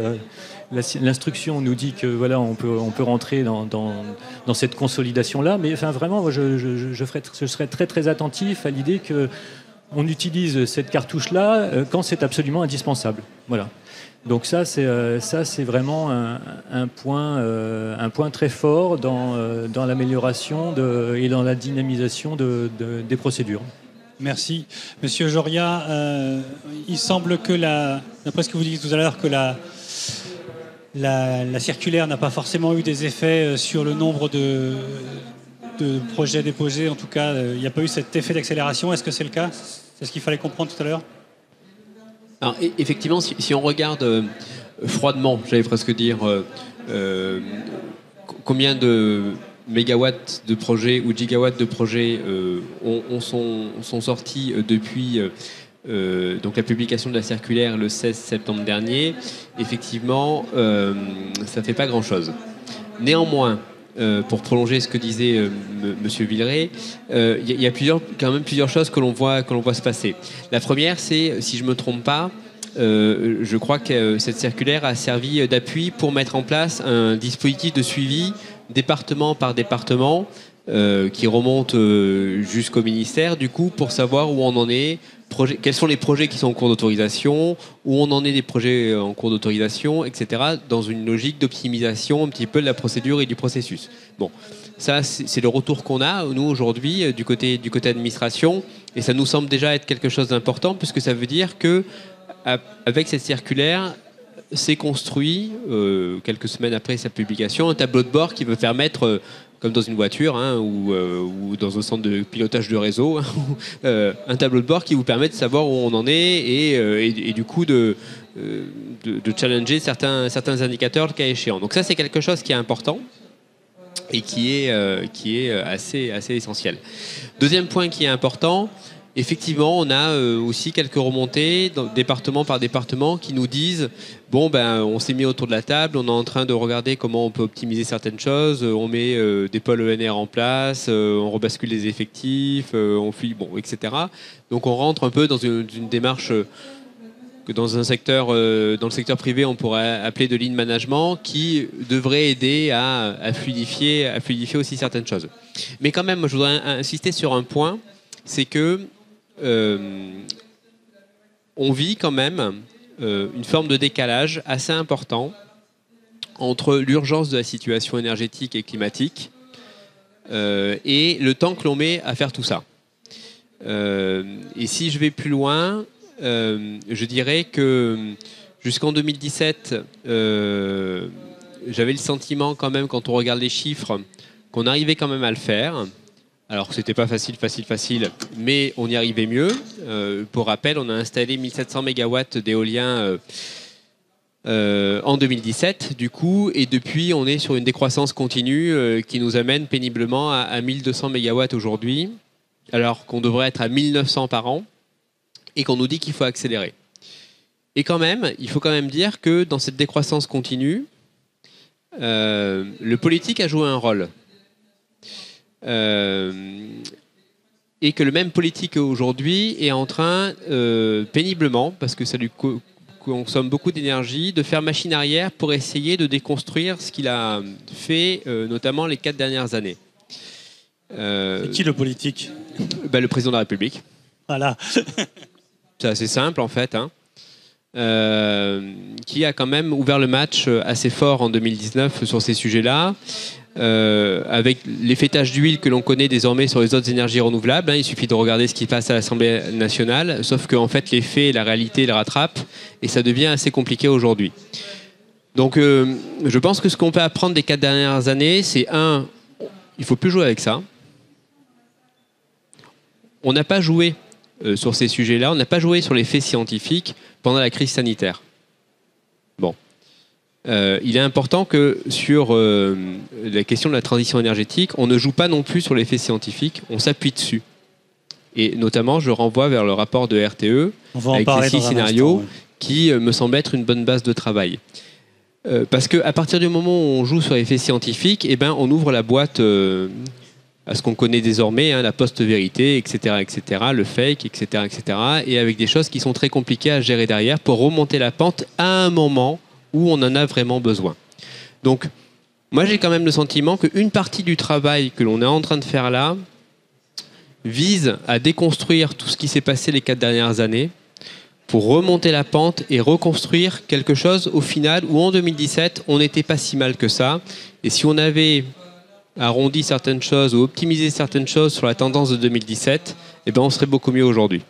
l'instruction nous dit que voilà, on peut rentrer dans cette consolidation-là. Mais enfin, vraiment, moi, je serais très très attentif à l'idée qu'on utilise cette cartouche-là quand c'est absolument indispensable. Voilà. Donc ça, c'est vraiment un point très fort dans l'amélioration et dans la dynamisation des procédures. Merci. Monsieur Joria, il semble que, d'après ce que vous disiez tout à l'heure, que la circulaire n'a pas forcément eu des effets sur le nombre de projets déposés. En tout cas, il n'y a pas eu cet effet d'accélération. Est-ce que c'est le cas ? C'est ce qu'il fallait comprendre tout à l'heure ? Alors, effectivement, si on regarde froidement, j'allais presque dire, combien de mégawatts de projets ou gigawatts de projets sont sortis depuis donc la publication de la circulaire le 16 septembre dernier, effectivement, ça ne fait pas grand-chose. Néanmoins, pour prolonger ce que disait Monsieur Villeret, il y a quand même plusieurs choses que l'on voit se passer. La première, c'est, si je ne me trompe pas, je crois que cette circulaire a servi d'appui pour mettre en place un dispositif de suivi département par département qui remonte jusqu'au ministère, du coup, pour savoir où on en est, quels sont les projets qui sont en cours d'autorisation, où on en est des projets en cours d'autorisation, etc., dans une logique d'optimisation un petit peu de la procédure et du processus. Bon, ça, c'est le retour qu'on a, nous, aujourd'hui, du côté administration, et ça nous semble déjà être quelque chose d'important, puisque ça veut dire que avec cette circulaire, c'est construit, quelques semaines après sa publication, un tableau de bord qui peut permettre comme dans une voiture ou dans un centre de pilotage de réseau, un tableau de bord qui vous permet de savoir où on en est et du coup de challenger certains indicateurs le cas échéant. Donc ça, c'est quelque chose qui est important et qui est assez essentiel. Deuxième point qui est important, effectivement, on a aussi quelques remontées, département par département, qui nous disent bon, on s'est mis autour de la table, on est en train de regarder comment on peut optimiser certaines choses, on met des pôles ENR en place, on rebascule les effectifs, etc. Donc on rentre un peu dans une démarche que dans le secteur privé, on pourrait appeler de lean management, qui devrait aider à fluidifier aussi certaines choses. Mais quand même, moi, je voudrais insister sur un point, c'est que on vit quand même une forme de décalage assez important entre l'urgence de la situation énergétique et climatique et le temps que l'on met à faire tout ça. Et si je vais plus loin, je dirais que jusqu'en 2017, j'avais le sentiment quand même, quand on regarde les chiffres, qu'on arrivait quand même à le faire. Alors que c'était pas facile, mais on y arrivait mieux. Pour rappel, on a installé 1700 MW d'éolien en 2017, du coup, et depuis, on est sur une décroissance continue qui nous amène péniblement à 1200 MW aujourd'hui, alors qu'on devrait être à 1900 par an, et qu'on nous dit qu'il faut accélérer. Et quand même, il faut quand même dire que dans cette décroissance continue, le politique a joué un rôle. Et que le même politique aujourd'hui est en train, péniblement, parce que ça lui consomme beaucoup d'énergie, de faire machine arrière pour essayer de déconstruire ce qu'il a fait, notamment les 4 dernières années. C'est qui le politique ? Le président de la République. Voilà. C'est assez simple en fait. Qui a quand même ouvert le match assez fort en 2019 sur ces sujets-là. Avec les fêtages d'huile que l'on connaît désormais sur les autres énergies renouvelables, il suffit de regarder ce qui passe à l'Assemblée nationale, sauf qu'en fait les faits et la réalité les rattrapent et ça devient assez compliqué aujourd'hui. Donc je pense que ce qu'on peut apprendre des 4 dernières années, c'est il ne faut plus jouer avec ça. On n'a pas joué sur ces sujets-là, on n'a pas joué sur les faits scientifiques pendant la crise sanitaire. Bon. Il est important que sur la question de la transition énergétique, on ne joue pas non plus sur les faits scientifiques, on s'appuie dessus. Et notamment, je renvoie vers le rapport de RTE avec les 6 scénarios qui me semble être une bonne base de travail. Parce qu'à partir du moment où on joue sur les faits scientifiques, on ouvre la boîte à ce qu'on connaît désormais, la post-vérité, etc., le fake, etc., et avec des choses qui sont très compliquées à gérer derrière pour remonter la pente à un moment où on en a vraiment besoin. Donc, moi, j'ai quand même le sentiment qu'une partie du travail que l'on est en train de faire là vise à déconstruire tout ce qui s'est passé les 4 dernières années pour remonter la pente et reconstruire quelque chose au final où en 2017, on n'était pas si mal que ça. Et si on avait arrondi certaines choses ou optimisé certaines choses sur la tendance de 2017, on serait beaucoup mieux aujourd'hui.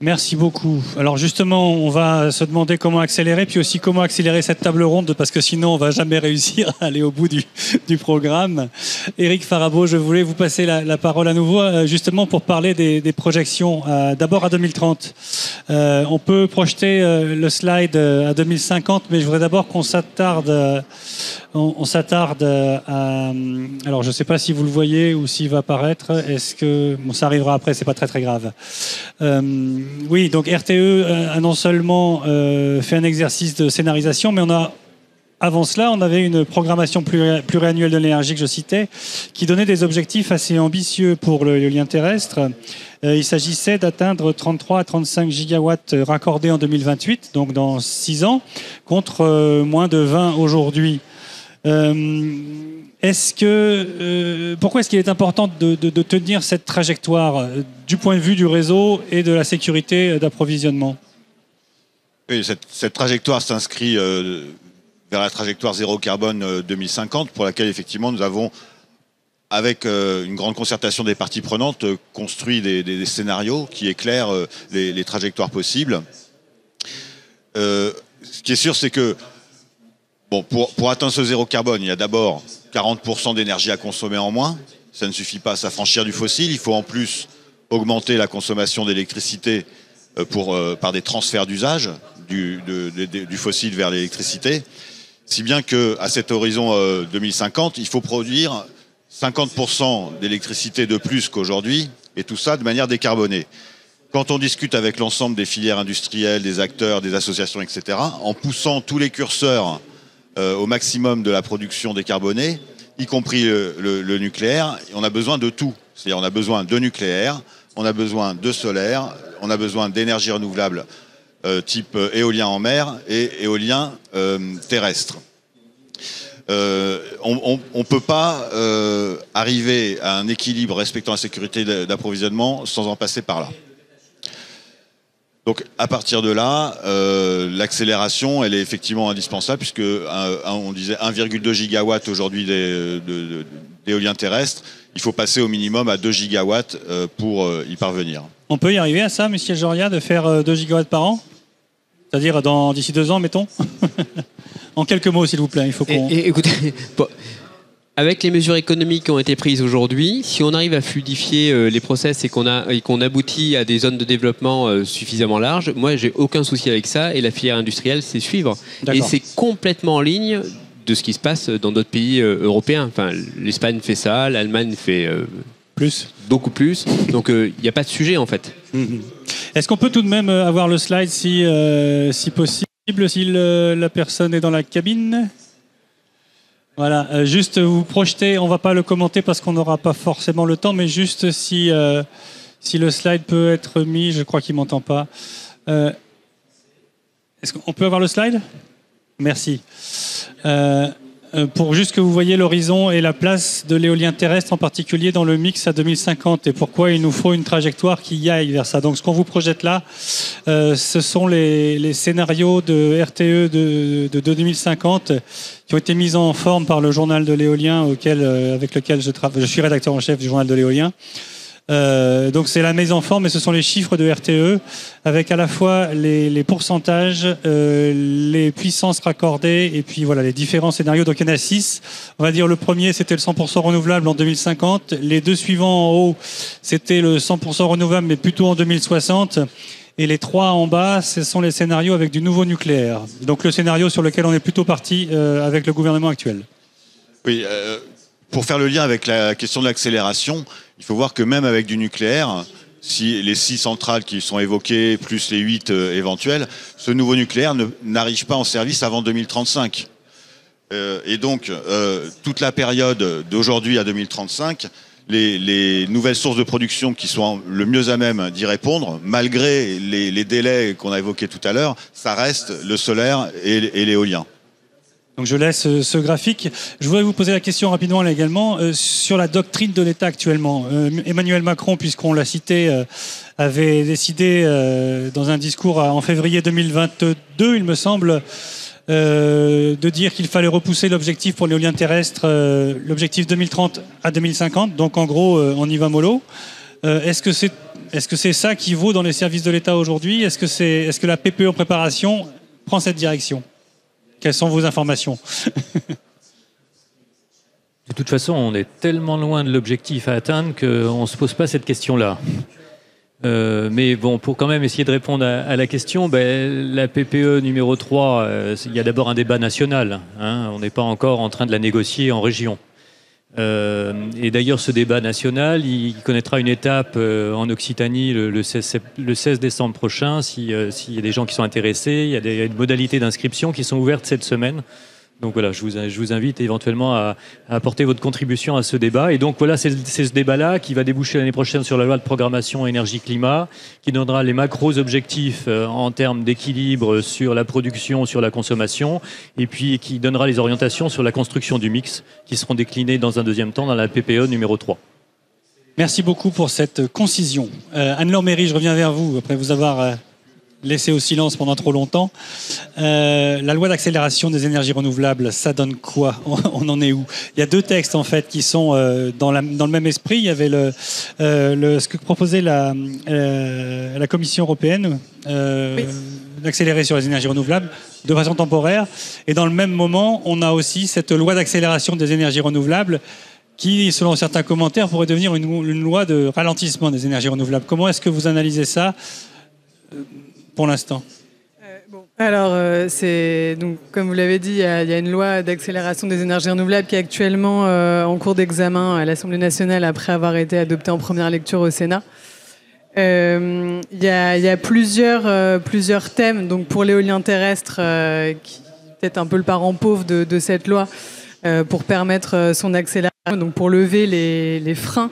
Merci beaucoup. Alors justement, on va se demander comment accélérer, puis aussi comment accélérer cette table ronde, parce que sinon on va jamais réussir à aller au bout du programme. Éric Farabaud, je voulais vous passer la parole à nouveau, justement pour parler des projections. D'abord à 2030. On peut projeter le slide à 2050, mais je voudrais d'abord qu'on s'attarde. On s'attarde à... Alors, je ne sais pas si vous le voyez ou s'il va apparaître. Est-ce que... Bon, ça arrivera après, c'est pas très grave. Oui, donc RTE a non seulement fait un exercice de scénarisation, mais avant cela, on avait une programmation pluriannuelle de l'énergie que je citais, qui donnait des objectifs assez ambitieux pour l'éolien terrestre. Il s'agissait d'atteindre 33 à 35 gigawatts raccordés en 2028, donc dans 6 ans, contre moins de 20 aujourd'hui. Pourquoi est-ce qu'il est important de tenir cette trajectoire du point de vue du réseau et de la sécurité d'approvisionnement ? Oui, cette trajectoire s'inscrit vers la trajectoire zéro carbone 2050, pour laquelle effectivement nous avons, avec une grande concertation des parties prenantes, construit des scénarios qui éclairent les trajectoires possibles. Ce qui est sûr, c'est que Bon, pour atteindre ce zéro carbone, il y a d'abord 40% d'énergie à consommer en moins. Ça ne suffit pas à s'affranchir du fossile. Il faut en plus augmenter la consommation d'électricité par des transferts d'usage du fossile vers l'électricité. Si bien qu'à cet horizon 2050, il faut produire 50% d'électricité de plus qu'aujourd'hui, et tout ça de manière décarbonée. Quand on discute avec l'ensemble des filières industrielles, des acteurs, des associations, etc., en poussant tous les curseurs au maximum de la production décarbonée, y compris le nucléaire, on a besoin de tout. C'est-à-dire on a besoin de nucléaire, on a besoin de solaire, on a besoin d'énergie renouvelable type éolien en mer et éolien terrestre. On ne peut pas arriver à un équilibre respectant la sécurité d'approvisionnement sans en passer par là. Donc à partir de là, l'accélération, elle est effectivement indispensable puisque on disait 1,2 gigawatts aujourd'hui d'éolien terrestre. Il faut passer au minimum à 2 gigawatts pour y parvenir. On peut y arriver à ça, Michel Joria, de faire 2 gigawatts par an? C'est-à-dire d'ici 2 ans, mettons. En quelques mots, s'il vous plaît. Il faut qu'on... Écoutez, bon, avec les mesures économiques qui ont été prises aujourd'hui, si on arrive à fluidifier les process et qu'on aboutit à des zones de développement suffisamment larges, moi, j'ai aucun souci avec ça et la filière industrielle, c'est suivre. Et c'est complètement en ligne de ce qui se passe dans d'autres pays européens. Enfin, l'Espagne fait ça, l'Allemagne fait beaucoup plus. Donc, il n'y a pas de sujet, en fait. Est-ce qu'on peut tout de même avoir le slide si possible, si la personne est dans la cabine? Voilà, juste vous projetez, on ne va pas le commenter parce qu'on n'aura pas forcément le temps, mais juste si le slide peut être mis, je crois qu'il ne m'entend pas. Est-ce qu'on peut avoir le slide? Merci. Pour juste que vous voyez l'horizon et la place de l'éolien terrestre, en particulier dans le mix à 2050, et pourquoi il nous faut une trajectoire qui y aille vers ça. Donc ce qu'on vous projette là, ce sont les scénarios de RTE de 2050 qui ont été mis en forme par le journal de l'éolien avec lequel je travaille. Je suis rédacteur en chef du journal de l'éolien. Donc c'est la mise en forme, et ce sont les chiffres de RTE avec à la fois les pourcentages, les puissances raccordées et puis voilà les différents scénarios. Donc il y en a 6. On va dire le premier c'était le 100% renouvelable en 2050. Les deux suivants en haut c'était le 100% renouvelable mais plutôt en 2060. Et les 3 en bas, ce sont les scénarios avec du nouveau nucléaire. Donc le scénario sur lequel on est plutôt parti avec le gouvernement actuel. Oui, pour faire le lien avec la question de l'accélération, il faut voir que même avec du nucléaire, si les 6 centrales qui sont évoquées, plus les 8 éventuelles, ce nouveau nucléaire n'arrive pas en service avant 2035. Et donc, toute la période d'aujourd'hui à 2035, les nouvelles sources de production qui sont le mieux à même d'y répondre, malgré les délais qu'on a évoqués tout à l'heure, ça reste le solaire et l'éolien. Donc je laisse ce graphique. Je voudrais vous poser la question rapidement là, également sur la doctrine de l'État actuellement. Emmanuel Macron, puisqu'on l'a cité, avait décidé dans un discours en février 2022, il me semble, de dire qu'il fallait repousser l'objectif pour l'éolien terrestre, l'objectif 2030 à 2050. Donc en gros, on y va mollo. Est-ce que c'est ça qui vaut dans les services de l'État aujourd'hui? Est-ce que la PPE en préparation prend cette direction? Quelles sont vos informations? De toute façon, on est tellement loin de l'objectif à atteindre qu'on ne se pose pas cette question-là. Mais bon, pour quand même essayer de répondre à la question, la PPE numéro 3, il y a d'abord un débat national. Hein, on n'est pas encore en train de la négocier en région. Et d'ailleurs, ce débat national, il connaîtra une étape en Occitanie le 16 décembre prochain. S'il y a des gens qui sont intéressés, il y a des modalités d'inscription qui sont ouvertes cette semaine. Donc voilà, je vous invite éventuellement à apporter votre contribution à ce débat. Et donc voilà, c'est ce débat-là qui va déboucher l'année prochaine sur la loi de programmation énergie-climat, qui donnera les macros objectifs en termes d'équilibre sur la production, sur la consommation, et puis qui donnera les orientations sur la construction du mix, qui seront déclinées dans un deuxième temps dans la PPE numéro 3. Merci beaucoup pour cette concision. Anne-Laure Méry, je reviens vers vous, après vous avoir laissé au silence pendant trop longtemps. La loi d'accélération des énergies renouvelables, ça donne quoi? On en est où? Il y a 2 textes en fait qui sont dans le même esprit. Il y avait ce que proposait la Commission européenne, d'accélérer sur les énergies renouvelables de façon temporaire. Et dans le même moment, on a aussi cette loi d'accélération des énergies renouvelables qui, selon certains commentaires, pourrait devenir une loi de ralentissement des énergies renouvelables. Comment est-ce que vous analysez ça pour l'instant ? Alors, donc, comme vous l'avez dit, il y a une loi d'accélération des énergies renouvelables qui est actuellement en cours d'examen à l'Assemblée nationale après avoir été adoptée en première lecture au Sénat. Il y a plusieurs thèmes. Donc, pour l'éolien terrestre, qui est peut-être un peu le parent pauvre de cette loi, pour permettre son accélération, donc pour lever les freins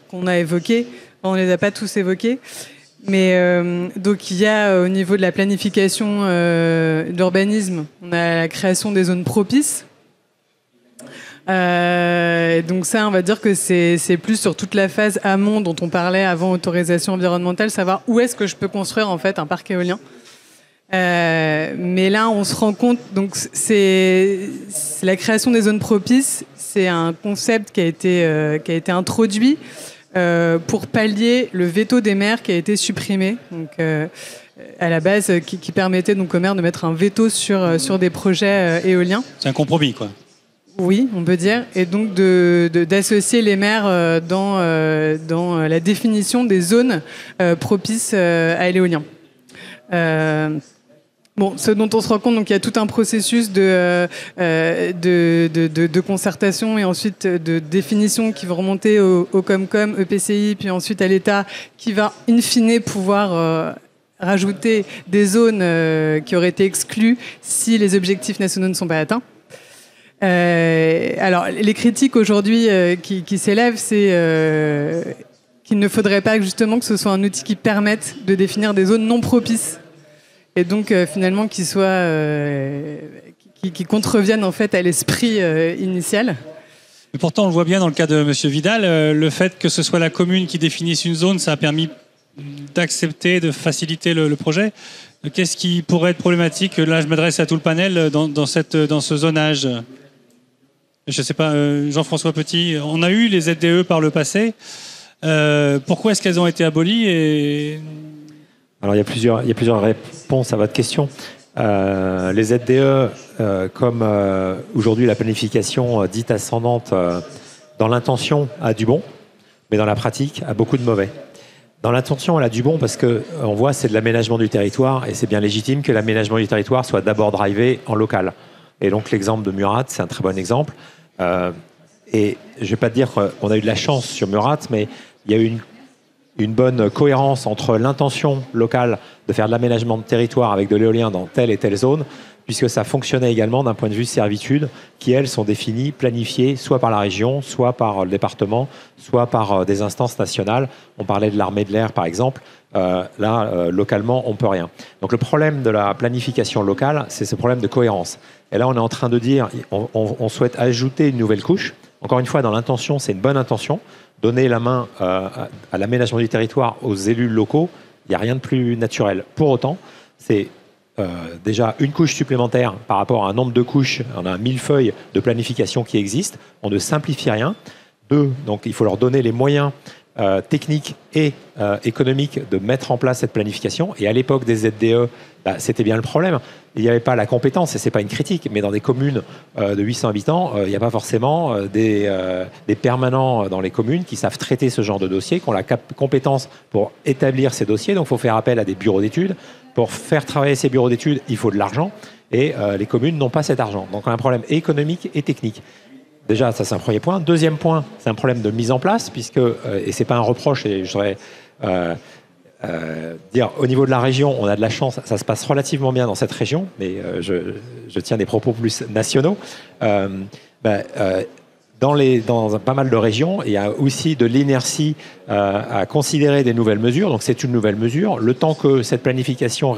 qu'on a évoqués. On ne les a pas tous évoqués. Mais donc il y a au niveau de la planification de l'urbanisme, on a la création des zones propices. Donc ça, on va dire que c'est plus sur toute la phase amont dont on parlait avant autorisation environnementale, savoir où est-ce que je peux construire en fait un parc éolien. Mais là, on se rend compte, donc c'est la création des zones propices, c'est un concept qui a été introduit pour pallier le veto des maires qui a été supprimé, donc à la base qui permettait donc aux maires de mettre un veto sur des projets éoliens. C'est un compromis, quoi. Oui, on peut dire, et donc d'associer les maires dans la définition des zones propices à l'éolien. Ce dont on se rend compte, donc il y a tout un processus de concertation et ensuite de définition qui va remonter au Comcom, EPCI, puis ensuite à l'État, qui va in fine pouvoir rajouter des zones qui auraient été exclues si les objectifs nationaux ne sont pas atteints. Alors, les critiques aujourd'hui qui s'élèvent, c'est qu'il ne faudrait pas justement que ce soit un outil qui permette de définir des zones non propices. Et donc finalement qui contreviennent en fait à l'esprit initial. Mais pourtant, on le voit bien dans le cas de M. Vidal, le fait que ce soit la commune qui définisse une zone, ça a permis d'accepter, de faciliter le projet. Qu'est-ce qui pourrait être problématique ? Là, je m'adresse à tout le panel dans ce zonage. Je ne sais pas, Jean-François Petit, on a eu les ZDE par le passé. Pourquoi est-ce qu'elles ont été abolies Alors, il y a plusieurs réponses à votre question. Les ZDE, comme aujourd'hui la planification dite ascendante, dans l'intention a du bon, mais dans la pratique a beaucoup de mauvais. Dans l'intention, elle a du bon parce qu'on voit c'est de l'aménagement du territoire et c'est bien légitime que l'aménagement du territoire soit d'abord drivé en local. Et donc l'exemple de Murat, c'est un très bon exemple. Et je ne vais pas te dire qu'on a eu de la chance sur Murat, mais il y a eu une bonne cohérence entre l'intention locale de faire de l'aménagement de territoire avec de l'éolien dans telle et telle zone, puisque ça fonctionnait également d'un point de vue servitude, qui elles sont définies, planifiées, soit par la région, soit par le département, soit par des instances nationales. On parlait de l'armée de l'air, par exemple. Localement, on ne peut rien. Donc le problème de la planification locale, c'est ce problème de cohérence. Et là, on est en train de dire, on souhaite ajouter une nouvelle couche. Encore une fois, dans l'intention, c'est une bonne intention. Donner la main à l'aménagement du territoire aux élus locaux, il n'y a rien de plus naturel. Pour autant, c'est déjà une couche supplémentaire par rapport à un nombre de couches. On a un millefeuille de planification qui existe. On ne simplifie rien. Donc il faut leur donner les moyens techniques et économiques de mettre en place cette planification. Et à l'époque des ZDE, c'était bien le problème. Il n'y avait pas la compétence, et ce n'est pas une critique, mais dans des communes de 800 habitants, il n'y a pas forcément des permanents dans les communes qui savent traiter ce genre de dossier, qui ont la compétence pour établir ces dossiers. Donc il faut faire appel à des bureaux d'études. Pour faire travailler ces bureaux d'études, il faut de l'argent, et les communes n'ont pas cet argent. Donc on a un problème économique et technique. Déjà, ça c'est un premier point. Deuxième point, c'est un problème de mise en place, puisque, et ce n'est pas un reproche, et je voudrais dire, au niveau de la région, on a de la chance, ça se passe relativement bien dans cette région, mais je tiens des propos plus nationaux. Dans pas mal de régions, il y a aussi de l'inertie à considérer des nouvelles mesures. Donc c'est une nouvelle mesure. Le temps que cette planification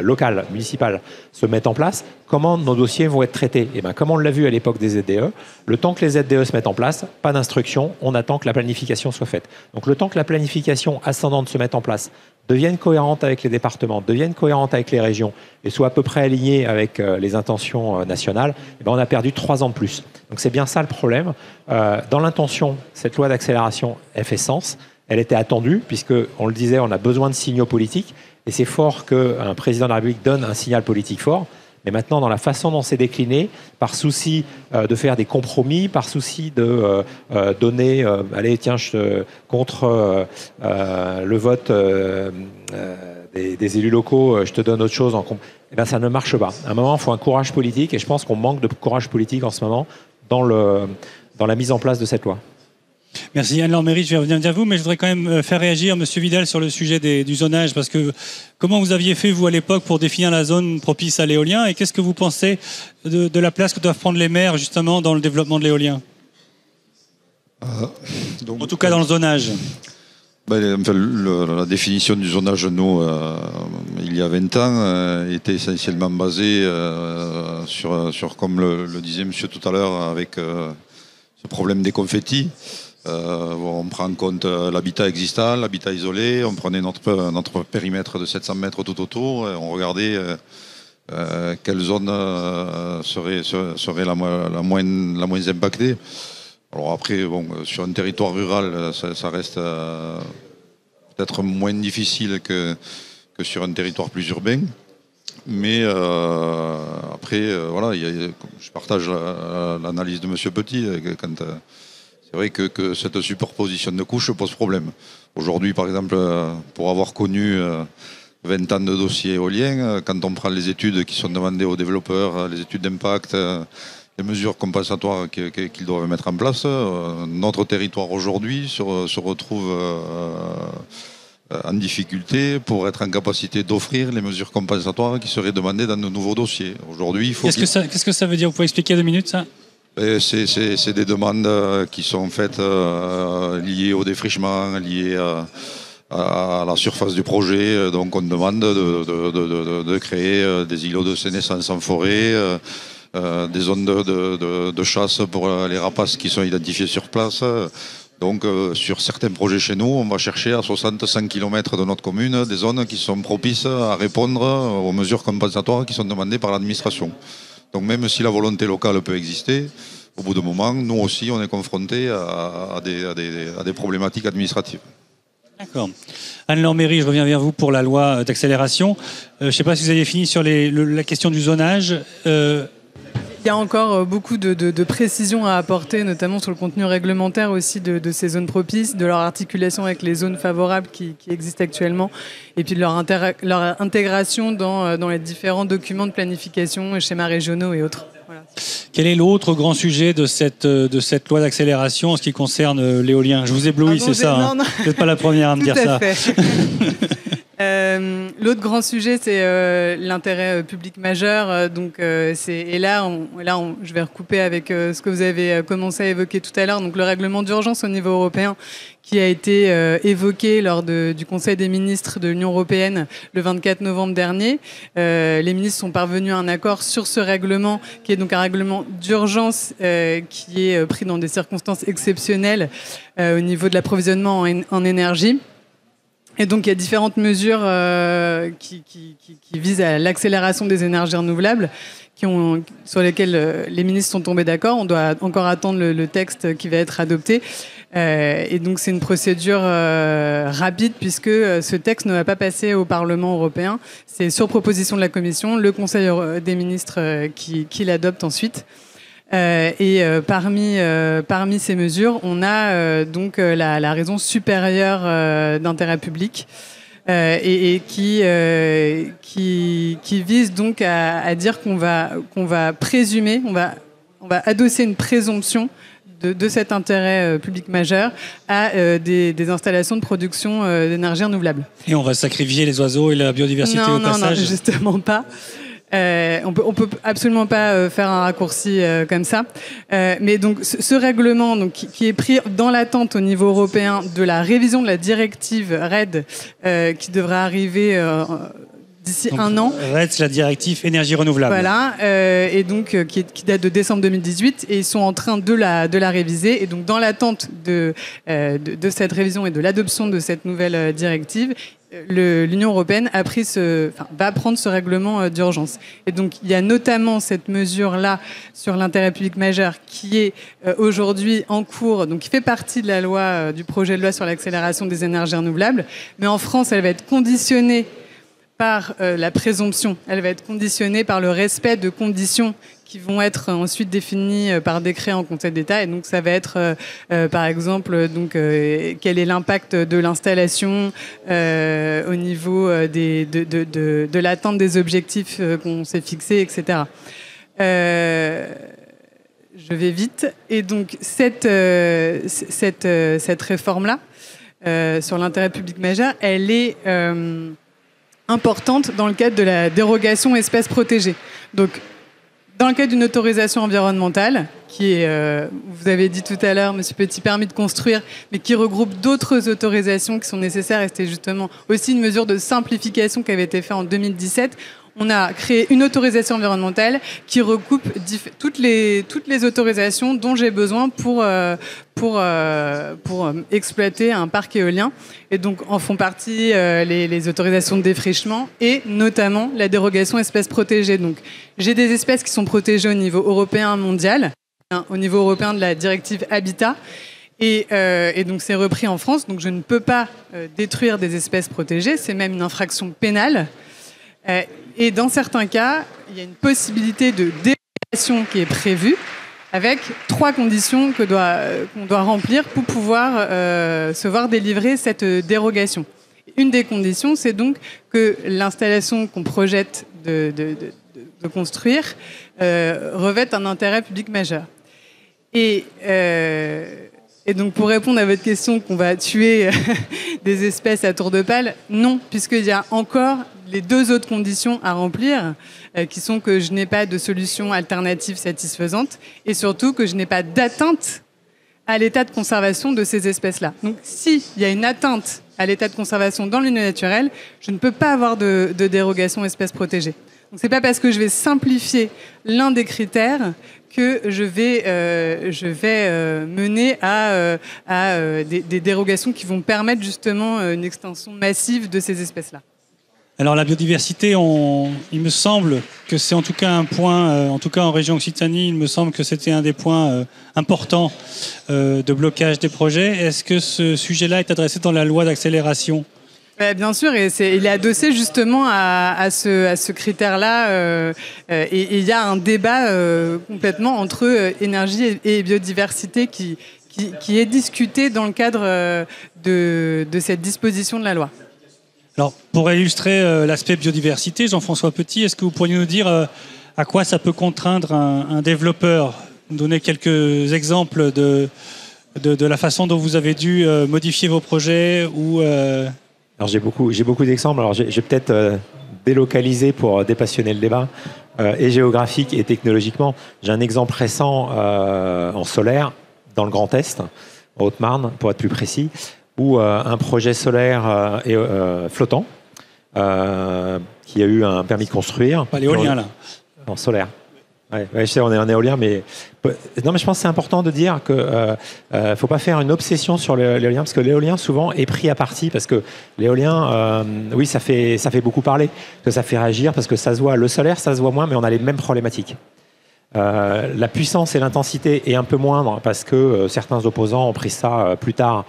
locale, municipale se mette en place, comment nos dossiers vont être traités ? Et bien, comme on l'a vu à l'époque des ZDE, le temps que les ZDE se mettent en place, pas d'instruction, on attend que la planification soit faite. Donc le temps que la planification ascendante se mette en place, deviennent cohérentes avec les départements, deviennent cohérentes avec les régions et soient à peu près alignées avec les intentions nationales, et ben on a perdu 3 ans de plus. Donc c'est bien ça le problème. Dans l'intention, cette loi d'accélération, elle fait sens, elle était attendue, puisqu'on le disait, on a besoin de signaux politiques, et c'est fort qu'un président de la République donne un signal politique fort. Mais maintenant, dans la façon dont c'est décliné, par souci de faire des compromis, par souci de donner, allez, tiens, contre le vote des élus locaux, je te donne autre chose, eh ben, ça ne marche pas. À un moment, il faut un courage politique, et je pense qu'on manque de courage politique en ce moment dans la mise en place de cette loi. Merci Anne-Laure Méry, je vais revenir vers vous, mais je voudrais quand même faire réagir M. Vidal sur le sujet du zonage, parce que comment vous aviez fait, vous, à l'époque, pour définir la zone propice à l'éolien, et qu'est-ce que vous pensez de la place que doivent prendre les maires, justement, dans le développement de l'éolien en tout cas, dans le zonage. La définition du zonage, nous, il y a 20 ans, était essentiellement basée sur, comme le disait monsieur tout à l'heure, avec ce problème des confettis. On prend en compte l'habitat existant, l'habitat isolé, on prenait notre périmètre de 700 mètres tout autour, et on regardait quelle zone serait la moins impactée. Alors après, sur un territoire rural, ça reste peut-être moins difficile que sur un territoire plus urbain. Mais après, voilà, je partage l'analyse de M. Petit. C'est vrai que cette superposition de couches pose problème. Aujourd'hui, par exemple, pour avoir connu 20 ans de dossiers éoliens, quand on prend les études qui sont demandées aux développeurs, les études d'impact, les mesures compensatoires qu'ils doivent mettre en place, notre territoire aujourd'hui se retrouve en difficulté pour être en capacité d'offrir les mesures compensatoires qui seraient demandées dans de nouveaux dossiers. Aujourd'hui, il faut... Qu'est-ce que ça veut dire? Vous pouvez expliquer 2 minutes, ça? C'est des demandes qui sont faites liées au défrichement, liées à la surface du projet. Donc on demande de créer des îlots de sénescence en forêt, des zones de chasse pour les rapaces qui sont identifiés sur place. Donc sur certains projets chez nous, on va chercher à 60-100 km de notre commune des zones qui sont propices à répondre aux mesures compensatoires qui sont demandées par l'administration. Donc même si la volonté locale peut exister, au bout d'un moment, nous aussi, on est confrontés à des problématiques administratives. D'accord. Anne-Laure Méry, je reviens vers vous pour la loi d'accélération. Je ne sais pas si vous avez fini sur la question du zonage. Il y a encore beaucoup de précisions à apporter, notamment sur le contenu réglementaire aussi de ces zones propices, de leur articulation avec les zones favorables qui existent actuellement, et puis de leur intégration dans les différents documents de planification, schémas régionaux et autres. Voilà. Quel est l'autre grand sujet de cette loi d'accélération en ce qui concerne l'éolien? Je vous éblouis, c'est ça. Non. Vous n'êtes pas la première à me dire ça. L'autre grand sujet, c'est l'intérêt public majeur. Et là, je vais recouper avec ce que vous avez commencé à évoquer tout à l'heure. Donc, le règlement d'urgence au niveau européen qui a été évoqué lors du Conseil des ministres de l'Union européenne le 24 novembre dernier. Les ministres sont parvenus à un accord sur ce règlement, qui est donc un règlement d'urgence qui est pris dans des circonstances exceptionnelles au niveau de l'approvisionnement en énergie. Et donc, il y a différentes mesures qui visent à l'accélération des énergies renouvelables sur lesquelles les ministres sont tombés d'accord. On doit encore attendre le texte qui va être adopté. Et donc, c'est une procédure rapide puisque ce texte ne va pas passer au Parlement européen. C'est sur proposition de la Commission, le Conseil des ministres qui l'adopte ensuite. Parmi ces mesures, on a donc la raison supérieure d'intérêt public qui vise donc à dire qu'on va présumer, on va adosser une présomption de cet intérêt public majeur à des installations de production d'énergie renouvelable. Et on va sacrifier les oiseaux et la biodiversité au passage? Non, justement pas. On peut absolument pas faire un raccourci comme ça. Mais donc ce règlement qui est pris dans l'attente au niveau européen de la révision de la directive RED qui devrait arriver d'ici un an. RED, c'est la directive énergie renouvelable. Voilà, et donc qui date de décembre 2018, et ils sont en train de la réviser. Et donc dans l'attente de cette révision et de l'adoption de cette nouvelle directive, l'Union européenne va prendre ce règlement d'urgence. Et donc, il y a notamment cette mesure-là sur l'intérêt public majeur qui est aujourd'hui en cours, donc qui fait partie de la loi, du projet de loi sur l'accélération des énergies renouvelables. Mais en France, elle va être conditionnée par la présomption. Elle va être conditionnée par le respect de conditions qui vont être ensuite définies par décret en Conseil d'État. Et donc, ça va être, par exemple, quel est l'impact de l'installation au niveau de l'atteinte des objectifs qu'on s'est fixés, etc. Je vais vite. Et donc, cette réforme-là, sur l'intérêt public majeur, elle est importante dans le cadre de la dérogation espèces protégées. Donc, dans le cadre d'une autorisation environnementale, qui est, vous avez dit tout à l'heure, Monsieur Petit, permis de construire, mais qui regroupe d'autres autorisations qui sont nécessaires, et c'était justement aussi une mesure de simplification qui avait été faite en 2017. On a créé une autorisation environnementale qui recoupe toutes les autorisations dont j'ai besoin pour exploiter un parc éolien. Et donc, en font partie les autorisations de défrichement et notamment la dérogation espèces protégées. Donc, j'ai des espèces qui sont protégées au niveau européen, mondial, au niveau européen de la directive Habitat. Et donc, c'est repris en France. Donc, je ne peux pas détruire des espèces protégées. C'est même une infraction pénale. Et dans certains cas, il y a une possibilité de dérogation qui est prévue avec 3 conditions qu'on doit remplir pour pouvoir se voir délivrer cette dérogation. Une des conditions, c'est donc que l'installation qu'on projette de construire revête un intérêt public majeur. Et donc, pour répondre à votre question qu'on va tuer des espèces à tour de pelle, non, puisqu'il y a encore les 2 autres conditions à remplir, qui sont que je n'ai pas de solution alternative satisfaisante et surtout que je n'ai pas d'atteinte à l'état de conservation de ces espèces-là. Donc, s'il y a une atteinte à l'état de conservation dans le milieu naturel, je ne peux pas avoir de dérogation espèces protégées. Donc, c'est pas parce que je vais simplifier l'un des critères que je vais mener à des dérogations qui vont permettre justement une extinction massive de ces espèces-là. Alors la biodiversité, il me semble que c'est en tout cas un point, en tout cas en région Occitanie, il me semble que c'était un des points importants de blocage des projets. Est-ce que ce sujet-là est adressé dans la loi d'accélération ? Bien sûr, et il est adossé justement à ce critère-là. Et il y a un débat complètement entre énergie et biodiversité qui est discuté dans le cadre de cette disposition de la loi. Alors, pour illustrer l'aspect biodiversité, Jean-François Petit, est-ce que vous pourriez nous dire à quoi ça peut contraindre un développeur ? Nous donner quelques exemples de la façon dont vous avez dû modifier vos projets ou... Alors j'ai beaucoup d'exemples. Alors j'ai peut-être délocalisé pour dépassionner le débat, et géographique et technologiquement. J'ai un exemple récent en solaire, dans le Grand Est, en Haute-Marne, pour être plus précis, où un projet solaire flottant, qui a eu un permis de construire. Pas l'éolien, là. En solaire. Ouais, je sais, on est en éolien, mais non, mais je pense que c'est important de dire que faut pas faire une obsession sur l'éolien, parce que l'éolien souvent est pris à partie, parce que l'éolien, oui, ça fait beaucoup parler, parce que ça fait réagir, parce que ça se voit. Le solaire, ça se voit moins, mais on a les mêmes problématiques. La puissance et l'intensité est un peu moindre, parce que certains opposants ont pris ça plus tard.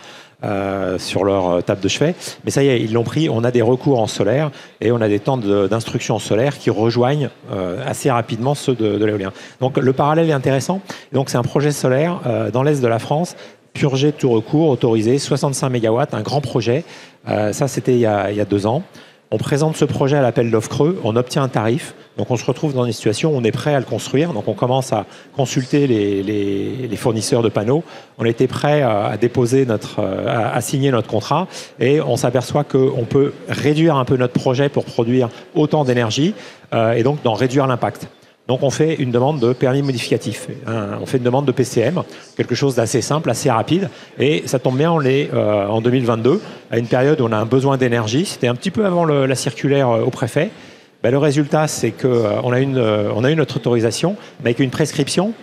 Sur leur table de chevet, mais ça y est, ils l'ont pris. On a des recours en solaire et on a des temps d'instruction en solaire qui rejoignent assez rapidement ceux de l'éolien. Donc le parallèle est intéressant. Donc c'est un projet solaire dans l'est de la France, purgé de tout recours, autorisé, 65 MW, un grand projet. Ça c'était il y a 2 ans. On présente ce projet à l'appel d'offres creux, on obtient un tarif, donc on se retrouve dans une situation où on est prêt à le construire, donc on commence à consulter les fournisseurs de panneaux, on était prêt à déposer à signer notre contrat, et on s'aperçoit qu'on peut réduire un peu notre projet pour produire autant d'énergie, et donc d'en réduire l'impact. Donc on fait une demande de permis modificatif, on fait une demande de PCM, quelque chose d'assez simple, assez rapide, et ça tombe bien, on est en 2022, à une période où on a un besoin d'énergie. C'était un petit peu avant la circulaire au préfet. Le résultat, c'est qu'on a eu notre autorisation, mais avec une prescription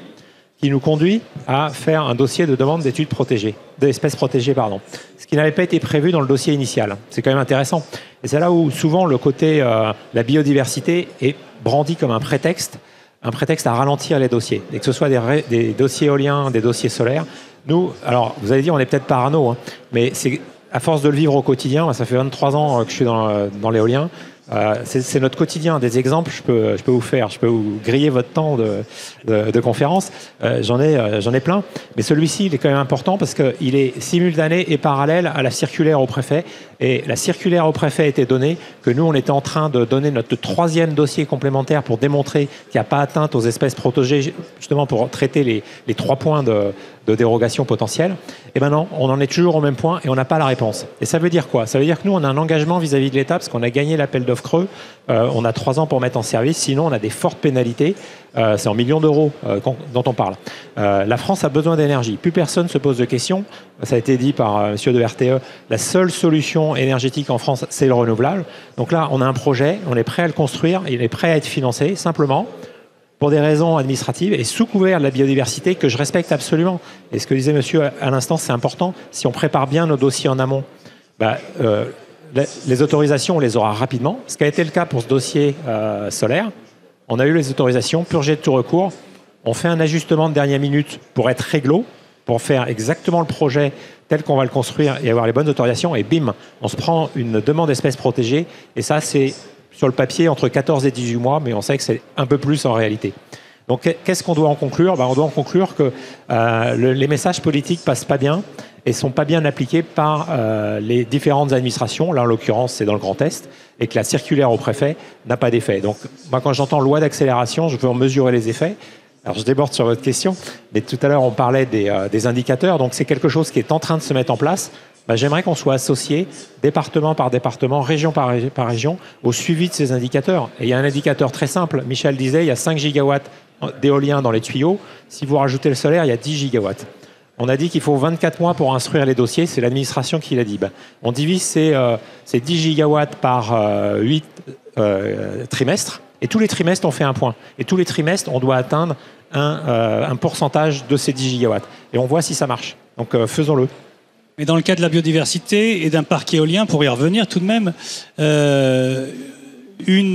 qui nous conduit à faire un dossier de demande d'études protégées, d'espèces protégées, pardon. Ce qui n'avait pas été prévu dans le dossier initial. C'est quand même intéressant. Et c'est là où souvent le côté la biodiversité est brandi comme un prétexte à ralentir les dossiers. Et que ce soit des dossiers éoliens, des dossiers solaires. Nous, alors vous allez dire, on est peut-être parano, hein, mais c'est à force de le vivre au quotidien. Ça fait 23 ans que je suis dans l'éolien. C'est notre quotidien. Des exemples, je peux vous faire. Je peux vous griller votre temps de conférence. J'en ai plein. Mais celui-ci, il est quand même important parce qu'il est simultané et parallèle à la circulaire au préfet. Et la circulaire au préfet a été donnée que nous, on était en train de donner notre 3e dossier complémentaire pour démontrer qu'il n'y a pas atteinte aux espèces protégées, justement pour traiter les 3 points de dérogation potentielle. Et maintenant, on en est toujours au même point et on n'a pas la réponse. Et ça veut dire quoi? Ça veut dire que nous, on a un engagement vis-à-vis de l'État parce qu'on a gagné l'appel d'offres creux. On a 3 ans pour mettre en service. Sinon, on a des fortes pénalités. C'est en millions d'euros dont on parle. La France a besoin d'énergie. Plus personne se pose de questions. Ça a été dit par monsieur de RTE. La seule solution énergétique en France, c'est le renouvelable. Donc là, on a un projet. On est prêt à le construire. Il est prêt à être financé. Simplement, pour des raisons administratives et sous couvert de la biodiversité que je respecte absolument. Et ce que disait monsieur à l'instant, c'est important. Si on prépare bien nos dossiers en amont, les autorisations, on les aura rapidement. Ce qui a été le cas pour ce dossier solaire. On a eu les autorisations, purgé de tout recours. On fait un ajustement de dernière minute pour être réglo, pour faire exactement le projet tel qu'on va le construire et avoir les bonnes autorisations. Et bim, on se prend une demande d'espèces protégées. Et ça, c'est sur le papier entre 14 et 18 mois, mais on sait que c'est un peu plus en réalité. Donc, qu'est-ce qu'on doit en conclure? On doit en conclure que les messages politiques passent pas bien et sont pas bien appliqués par les différentes administrations. Là, en l'occurrence, c'est dans le Grand Est, et que la circulaire au préfet n'a pas d'effet. Donc, moi, quand j'entends loi d'accélération, je veux en mesurer les effets. Alors, je déborde sur votre question, mais tout à l'heure, on parlait des indicateurs. Donc, c'est quelque chose qui est en train de se mettre en place. J'aimerais qu'on soit associé, département par département, région par région, au suivi de ces indicateurs. Et il y a un indicateur très simple. Michel disait, il y a 5 gigawatts d'éolien dans les tuyaux. Si vous rajoutez le solaire, il y a 10 gigawatts. On a dit qu'il faut 24 mois pour instruire les dossiers. C'est l'administration qui l'a dit. On divise ces 10 gigawatts par 8 trimestres. Et tous les trimestres, on fait un point. Et tous les trimestres, on doit atteindre un pourcentage de ces 10 gigawatts. Et on voit si ça marche. Donc, faisons-le. Mais dans le cas de la biodiversité et d'un parc éolien, pour y revenir tout de même, une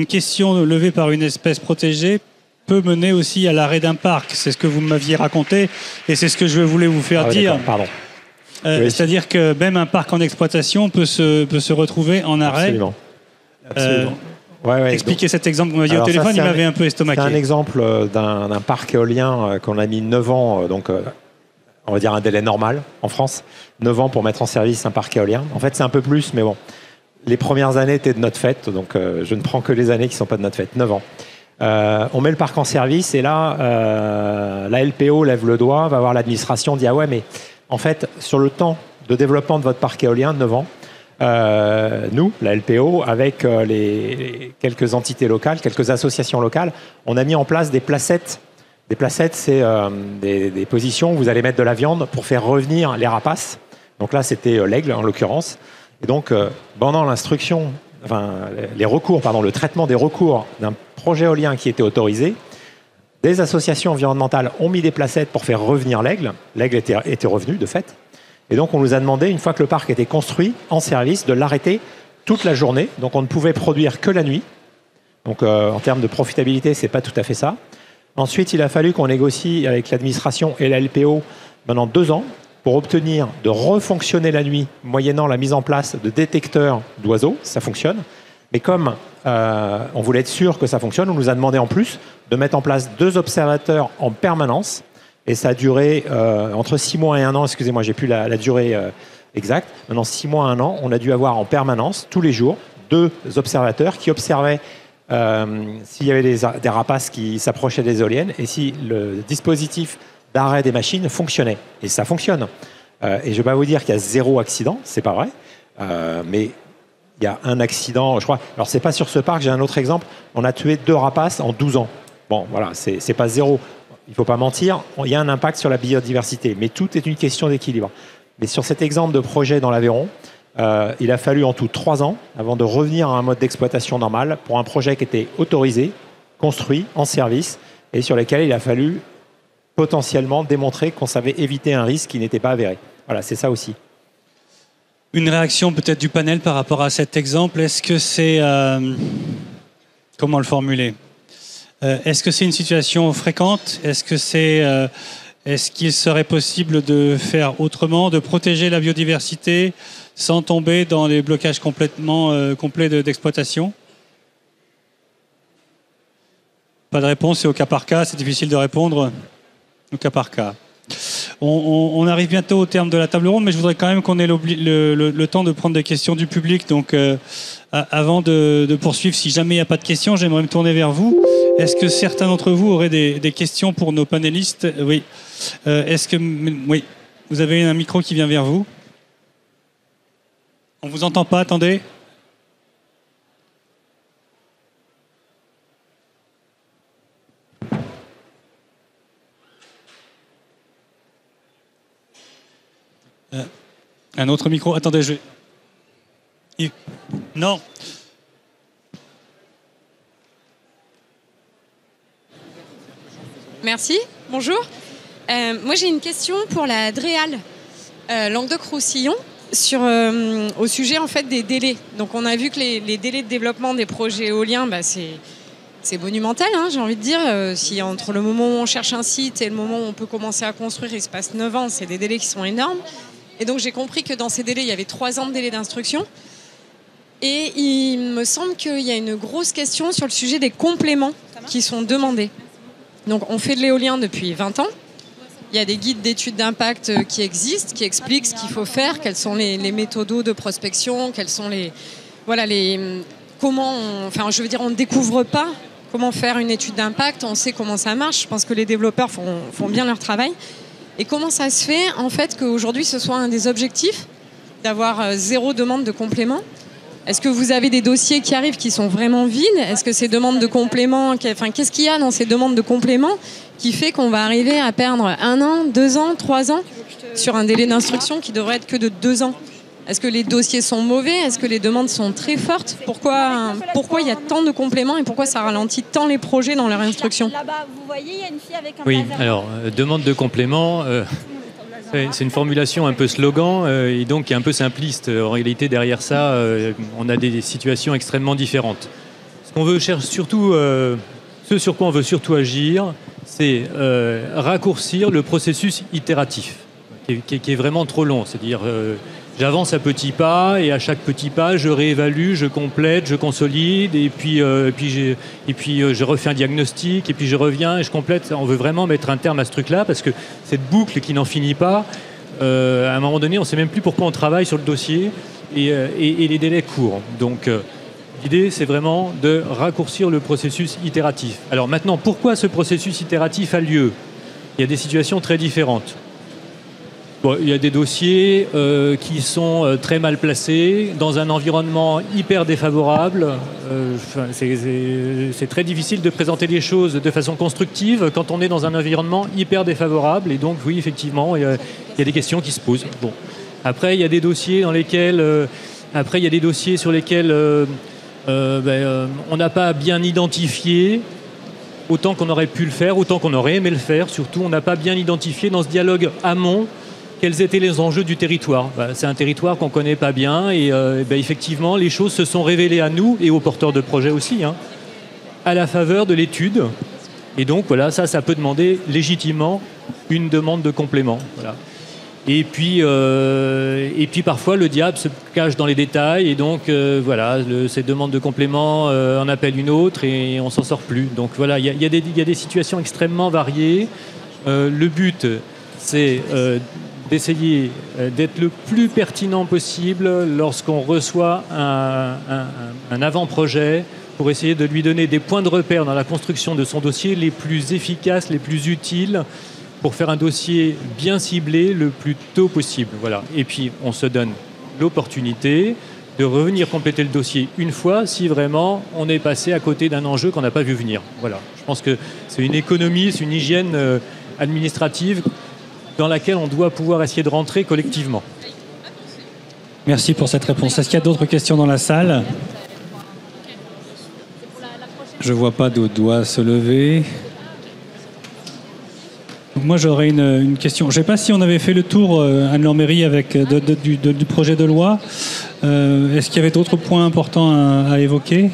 question levée par une espèce protégée peut mener aussi à l'arrêt d'un parc. C'est ce que vous m'aviez raconté et c'est ce que je voulais vous faire dire. Pardon. C'est-à-dire que même un parc en exploitation peut se retrouver en arrêt. Absolument. Expliquez cet exemple que vous m'aviez au téléphone, il m'avait un peu estomaqué. C'est un exemple d'un parc éolien qu'on a mis 9 ans, on va dire un délai normal en France, 9 ans pour mettre en service un parc éolien. En fait, c'est un peu plus, mais bon. Les premières années étaient de notre fête, donc je ne prends que les années qui ne sont pas de notre fête, 9 ans. On met le parc en service et là, la LPO lève le doigt, va voir l'administration, dit « Ah ouais, mais en fait, sur le temps de développement de votre parc éolien, 9 ans, nous, la LPO, avec les quelques entités locales, quelques associations locales, on a mis en place des placettes. Des placettes, c'est des positions où vous allez mettre de la viande pour faire revenir les rapaces. Donc là, c'était l'aigle, en l'occurrence. Et donc, pendant l'instruction, le traitement des recours d'un projet éolien qui était autorisé, des associations environnementales ont mis des placettes pour faire revenir l'aigle. L'aigle était revenu, de fait. Et donc, on nous a demandé, une fois que le parc était construit, en service, de l'arrêter toute la journée. Donc, on ne pouvait produire que la nuit. Donc, en termes de profitabilité, ce n'est pas tout à fait ça. Ensuite, il a fallu qu'on négocie avec l'administration et la LPO pendant 2 ans pour obtenir de refonctionner la nuit, moyennant la mise en place de détecteurs d'oiseaux. Ça fonctionne. Mais comme on voulait être sûr que ça fonctionne, on nous a demandé en plus de mettre en place 2 observateurs en permanence. Et ça a duré entre 6 mois et 1 an. Excusez-moi, j'ai plus la durée exacte. Maintenant, 6 mois et 1 an, on a dû avoir en permanence, tous les jours, 2 observateurs qui observaient s'il y avait des rapaces qui s'approchaient des éoliennes et si le dispositif d'arrêt des machines fonctionnait. Et ça fonctionne. Et je ne vais pas vous dire qu'il y a 0 accident, c'est pas vrai. Mais il y a un accident, je crois. Alors, c'est pas sur ce parc, j'ai un autre exemple. On a tué 2 rapaces en 12 ans. Bon, voilà, c'est pas 0. Il ne faut pas mentir. Il y a un impact sur la biodiversité. Mais tout est une question d'équilibre. Mais sur cet exemple de projet dans l'Aveyron, il a fallu en tout 3 ans avant de revenir à un mode d'exploitation normal pour un projet qui était autorisé, construit, en service et sur lesquels il a fallu potentiellement démontrer qu'on savait éviter un risque qui n'était pas avéré. Voilà, c'est ça aussi. Une réaction peut-être du panel par rapport à cet exemple. Est-ce que c'est... comment le formuler ? Est-ce que c'est une situation fréquente ? Est-ce qu'il serait possible de faire autrement, de protéger la biodiversité sans tomber dans les blocages complets d'exploitation ? Pas de réponse, c'est au cas par cas, c'est difficile de répondre au cas par cas. On arrive bientôt au terme de la table ronde, mais je voudrais quand même qu'on ait le temps de prendre des questions du public. Donc, avant de poursuivre, si jamais il n'y a pas de questions, j'aimerais me tourner vers vous. Est-ce que certains d'entre vous auraient des questions pour nos panélistes ? Oui. Oui, vous avez un micro qui vient vers vous. On vous entend pas, attendez. Un autre micro. Attendez, Non. Merci. Bonjour. Moi, j'ai une question pour la DREAL Languedoc-Roussillon au sujet en fait des délais. Donc, on a vu que les délais de développement des projets éoliens, c'est monumental, hein, j'ai envie de dire. Si entre le moment où on cherche un site et le moment où on peut commencer à construire, il se passe 9 ans, c'est des délais qui sont énormes. Et donc j'ai compris que dans ces délais, il y avait 3 ans de délai d'instruction. Et il me semble qu'il y a une grosse question sur le sujet des compléments qui sont demandés. Donc on fait de l'éolien depuis 20 ans. Il y a des guides d'études d'impact qui existent, qui expliquent ce qu'il faut faire, quels sont les méthodos de prospection, quels sont comment on ne découvre pas comment faire une étude d'impact, on sait comment ça marche. Je pense que les développeurs font bien leur travail. Et comment ça se fait, en fait, qu'aujourd'hui, ce soit un des objectifs d'avoir 0 demande de complément ? Est-ce que vous avez des dossiers qui arrivent qui sont vraiment vides ? Est-ce que ces demandes de complément, qu'est-ce qu'il y a dans ces demandes de complément qui fait qu'on va arriver à perdre 1 an, 2 ans, 3 ans sur un délai d'instruction qui devrait être que de 2 ans ? Est-ce que les dossiers sont mauvais ? Est-ce que les demandes sont très fortes ? Pourquoi il y a tant de compléments et pourquoi ça ralentit tant les projets dans leur instruction ? Là-bas, vous voyez, il y a une fille avec un Oui, laser. alors, demande de complément, c'est une formulation un peu slogan et donc qui est un peu simpliste. En réalité, derrière ça, on a des situations extrêmement différentes. Ce sur quoi on veut surtout agir, c'est raccourcir le processus itératif, qui est vraiment trop long. C'est-à-dire... j'avance à petits pas et à chaque petit pas, je réévalue, je complète, je consolide et puis je refais un diagnostic et puis je reviens et je complète. On veut vraiment mettre un terme à ce truc-là parce que cette boucle qui n'en finit pas, à un moment donné, on ne sait même plus pourquoi on travaille sur le dossier et les délais courent. Donc l'idée, c'est vraiment de raccourcir le processus itératif. Alors maintenant, pourquoi ce processus itératif a lieu ? Il y a des situations très différentes. Bon, il y a des dossiers qui sont très mal placés, dans un environnement hyper défavorable. C'est très difficile de présenter les choses de façon constructive quand on est dans un environnement hyper défavorable. Et donc, oui, effectivement, il y a des questions qui se posent. Bon. Après, il y a des dossiers sur lesquels on n'a pas bien identifié, autant qu'on aurait pu le faire, autant qu'on aurait aimé le faire. Surtout, on n'a pas bien identifié dans ce dialogue amont quels étaient les enjeux du territoire. C'est un territoire qu'on ne connaît pas bien et effectivement, les choses se sont révélées à nous et aux porteurs de projets aussi, à la faveur de l'étude. Et donc, voilà, ça peut demander légitimement une demande de complément. Voilà. Et puis parfois, le diable se cache dans les détails et donc, ces demandes de complément en appellent une autre et on ne s'en sort plus. Donc, voilà, il y a des situations extrêmement variées. Le but, c'est d'essayer d'être le plus pertinent possible lorsqu'on reçoit un avant-projet pour essayer de lui donner des points de repère dans la construction de son dossier les plus efficaces, les plus utiles pour faire un dossier bien ciblé le plus tôt possible. Voilà. Et puis, on se donne l'opportunité de revenir compléter le dossier une fois si vraiment on est passé à côté d'un enjeu qu'on n'a pas vu venir. Voilà. Je pense que c'est une économie, c'est une hygiène administrative dans laquelle on doit pouvoir essayer de rentrer collectivement. Merci pour cette réponse. Est-ce qu'il y a d'autres questions dans la salle ? Je ne vois pas d'autres doigts se lever. Moi, j'aurais une question. Je ne sais pas si on avait fait le tour, Anne-Laure Méry, avec du projet de loi. Est-ce qu'il y avait d'autres points importants à évoquer?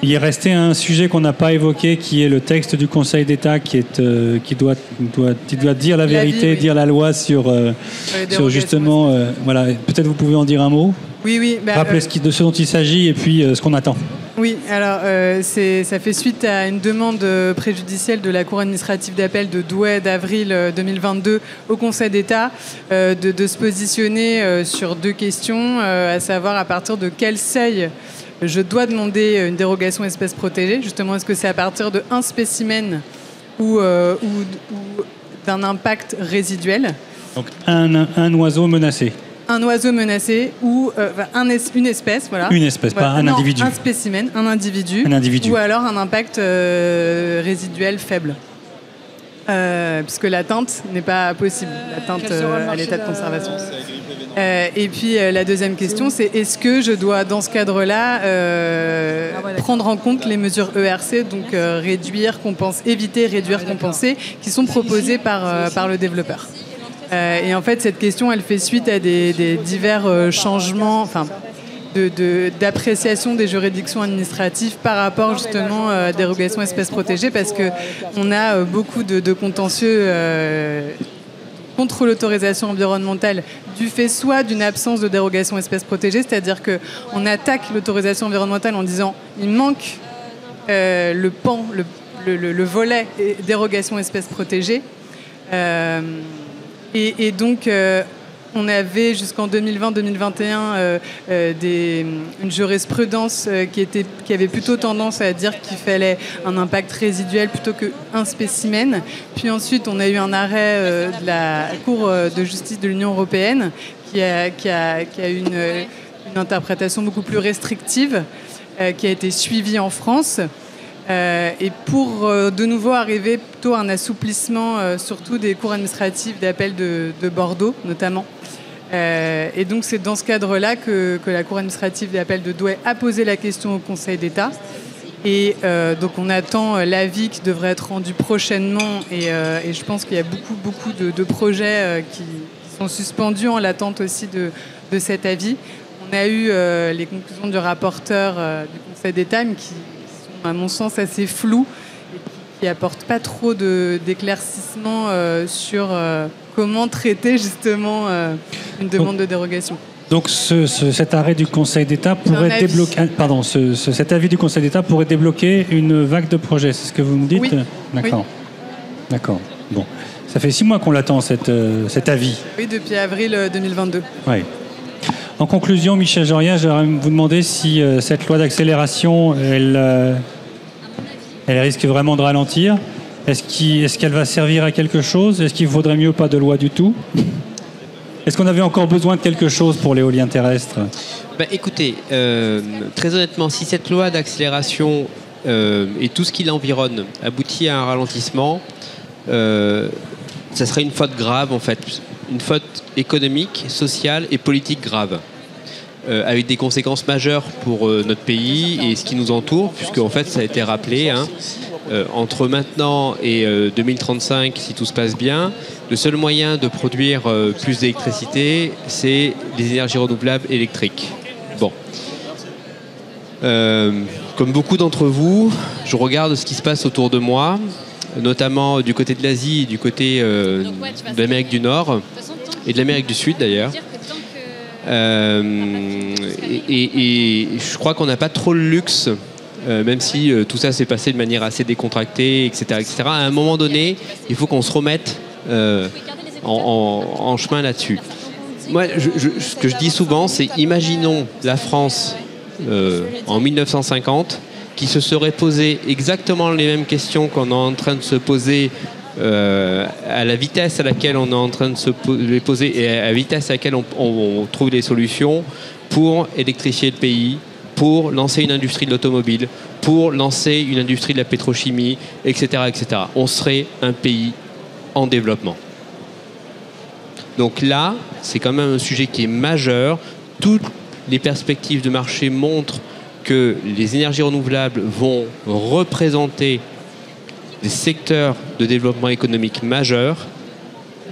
Il est resté un sujet qu'on n'a pas évoqué, qui est le texte du Conseil d'État, qui doit dire la vérité, dire la loi sur justement. Voilà. Peut-être vous pouvez en dire un mot. Oui. Rappelez de ce dont il s'agit et puis ce qu'on attend. Oui, alors ça fait suite à une demande préjudicielle de la Cour administrative d'appel de Douai d'avril 2022 au Conseil d'État de se positionner sur deux questions, à savoir à partir de quel seuil je dois demander une dérogation espèce protégée. Justement, est-ce que c'est à partir de un spécimen ou d'un impact résiduel? Donc un oiseau menacé. Un oiseau menacé ou une espèce, voilà. Une espèce, voilà. Pas un individu. Un spécimen, un individu. Ou alors un impact résiduel faible. Puisque l'atteinte n'est pas possible, l'atteinte à l'état de conservation. Et puis la deuxième question, c'est est-ce que je dois, dans ce cadre-là, prendre en compte les mesures ERC, donc éviter, réduire, compenser, qui sont proposées par le développeur. Et en fait, cette question, elle fait suite à des divers changements, d'appréciation des juridictions administratives par rapport justement à dérogation espèces protégées, parce qu'on a beaucoup de contentieux contre l'autorisation environnementale du fait soit d'une absence de dérogation espèces protégées, c'est-à-dire qu'on attaque l'autorisation environnementale en disant il manque le volet dérogation espèces protégées. Et donc, on avait jusqu'en 2020-2021 une jurisprudence qui avait plutôt tendance à dire qu'il fallait un impact résiduel plutôt qu'un spécimen. Puis ensuite, on a eu un arrêt de la Cour de justice de l'Union européenne qui a eu une interprétation beaucoup plus restrictive qui a été suivie en France. Et pour de nouveau arriver plutôt à un assouplissement, surtout des cours administratives d'appel de Bordeaux notamment. Et donc c'est dans ce cadre-là que la Cour administrative d'appel de Douai a posé la question au Conseil d'État. Et donc on attend l'avis qui devrait être rendu prochainement. Et je pense qu'il y a beaucoup de projets qui sont suspendus en l'attente aussi de cet avis. On a eu les conclusions du rapporteur du Conseil d'État, mais qui à mon sens assez flou et qui apporte pas trop d'éclaircissement sur comment traiter justement une demande de dérogation. Donc cet arrêt du Conseil d'État pourrait débloquer, cet avis du Conseil d'État pourrait débloquer une vague de projets, c'est ce que vous me dites? Oui. D'accord. Oui. D'accord. Bon, ça fait 6 mois qu'on l'attend cet avis. Oui, depuis avril 2022. Oui. En conclusion, Michel Joria, j'aimerais vous demander si cette loi d'accélération, elle risque vraiment de ralentir. Est-ce qu'elle va servir à quelque chose? Est-ce qu'il vaudrait mieux pas de loi du tout? Est-ce qu'on avait encore besoin de quelque chose pour l'éolien terrestre? Écoutez, très honnêtement, si cette loi d'accélération et tout ce qui l'environne aboutit à un ralentissement, ça serait une faute grave en fait. Une faute économique, sociale et politique grave, avec des conséquences majeures pour notre pays et ce qui nous entoure, puisque en fait ça a été rappelé, entre maintenant et 2035, si tout se passe bien, le seul moyen de produire plus d'électricité, c'est les énergies renouvelables électriques. Bon. Comme beaucoup d'entre vous, je regarde ce qui se passe autour de moi, notamment du côté de l'Asie et du côté de l'Amérique du Nord et de l'Amérique du Sud d'ailleurs. Et je crois qu'on n'a pas trop le luxe, même si tout ça s'est passé de manière assez décontractée, etc., etc. À un moment donné, il faut qu'on se remette en chemin là-dessus. Moi, ce que je dis souvent, c'est imaginons la France en 1950 qui se serait posé exactement les mêmes questions qu'on est en train de se poser à la vitesse à laquelle on est en train de se les poser et à la vitesse à laquelle on trouve des solutions pour électrifier le pays, pour lancer une industrie de l'automobile, pour lancer une industrie de la pétrochimie, etc., etc. On serait un pays en développement. Donc là, c'est quand même un sujet qui est majeur. Toutes les perspectives de marché montrent que les énergies renouvelables vont représenter des secteurs de développement économique majeurs.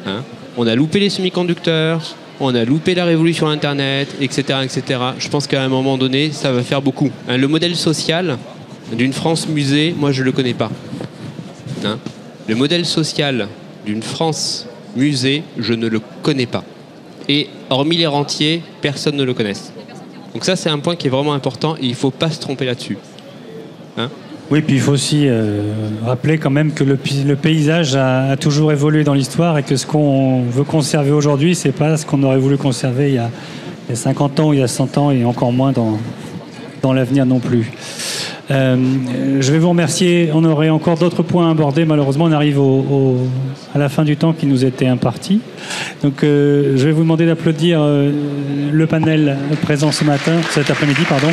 Hein. On a loupé les semi-conducteurs, on a loupé la révolution Internet, etc., etc. Je pense qu'à un moment donné, ça va faire beaucoup. Hein, le modèle social d'une France musée, moi, je ne le connais pas. Hein. Le modèle social d'une France musée, je ne le connais pas. Et hormis les rentiers, personne ne le connaît. Donc ça, c'est un point qui est vraiment important et il ne faut pas se tromper là-dessus. Hein. Oui, puis il faut aussi rappeler quand même que le paysage a toujours évolué dans l'histoire et que ce qu'on veut conserver aujourd'hui, c'est pas ce qu'on aurait voulu conserver il y a 50 ans ou il y a 100 ans et encore moins dans l'avenir non plus. Je vais vous remercier. On aurait encore d'autres points à aborder. Malheureusement, on arrive à la fin du temps qui nous était imparti. Donc, je vais vous demander d'applaudir le panel présent cet après-midi, pardon.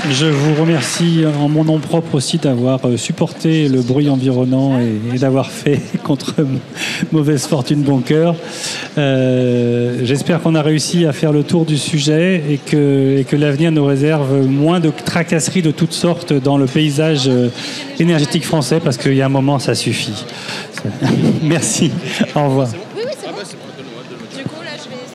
Je vous remercie en mon nom propre aussi d'avoir supporté le bruit environnant et d'avoir fait contre mauvaise fortune bon cœur. J'espère qu'on a réussi à faire le tour du sujet et que l'avenir nous réserve moins de tracasseries de toutes sortes dans le paysage énergétique français parce qu'il y a un moment, ça suffit. Merci. Au revoir.